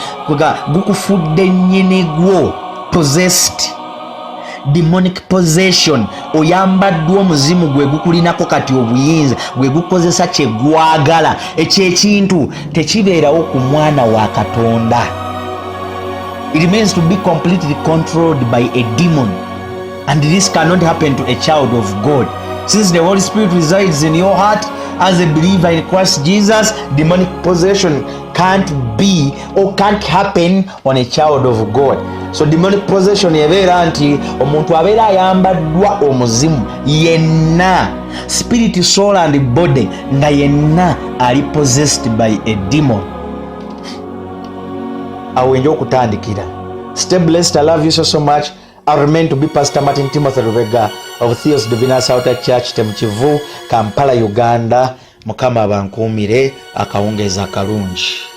gukufudde nnyini gwo. Possessed. Demonic possession, oyambaddwa omuzimu gwe gukulinako kati obuyinza, gwe gukozesa kye gwagala. Ekyo ekintu tekibeerawo ku mwana wa Katonda. It means to be completely controlled by a demon, and this cannot happen to a child of God. Since the Holy Spirit resides in your heart as a believer in Christ Jesus, demonic possession can't be or can't happen on a child of God. So demonic possession ebeera nti omuntu abeera ayambaddwa omuzimu yenna, spirit, soul and body, nga yenna ali possessed by a demon. Awo wenja okutandikira. Stay blessed. I love you so much. I remain to be Pastor Martin Timothy Lubega of Theios Divinus Outer Church, Temukivu, Kampala, Uganda. Mukama abankuumire akawungeeza akalungi.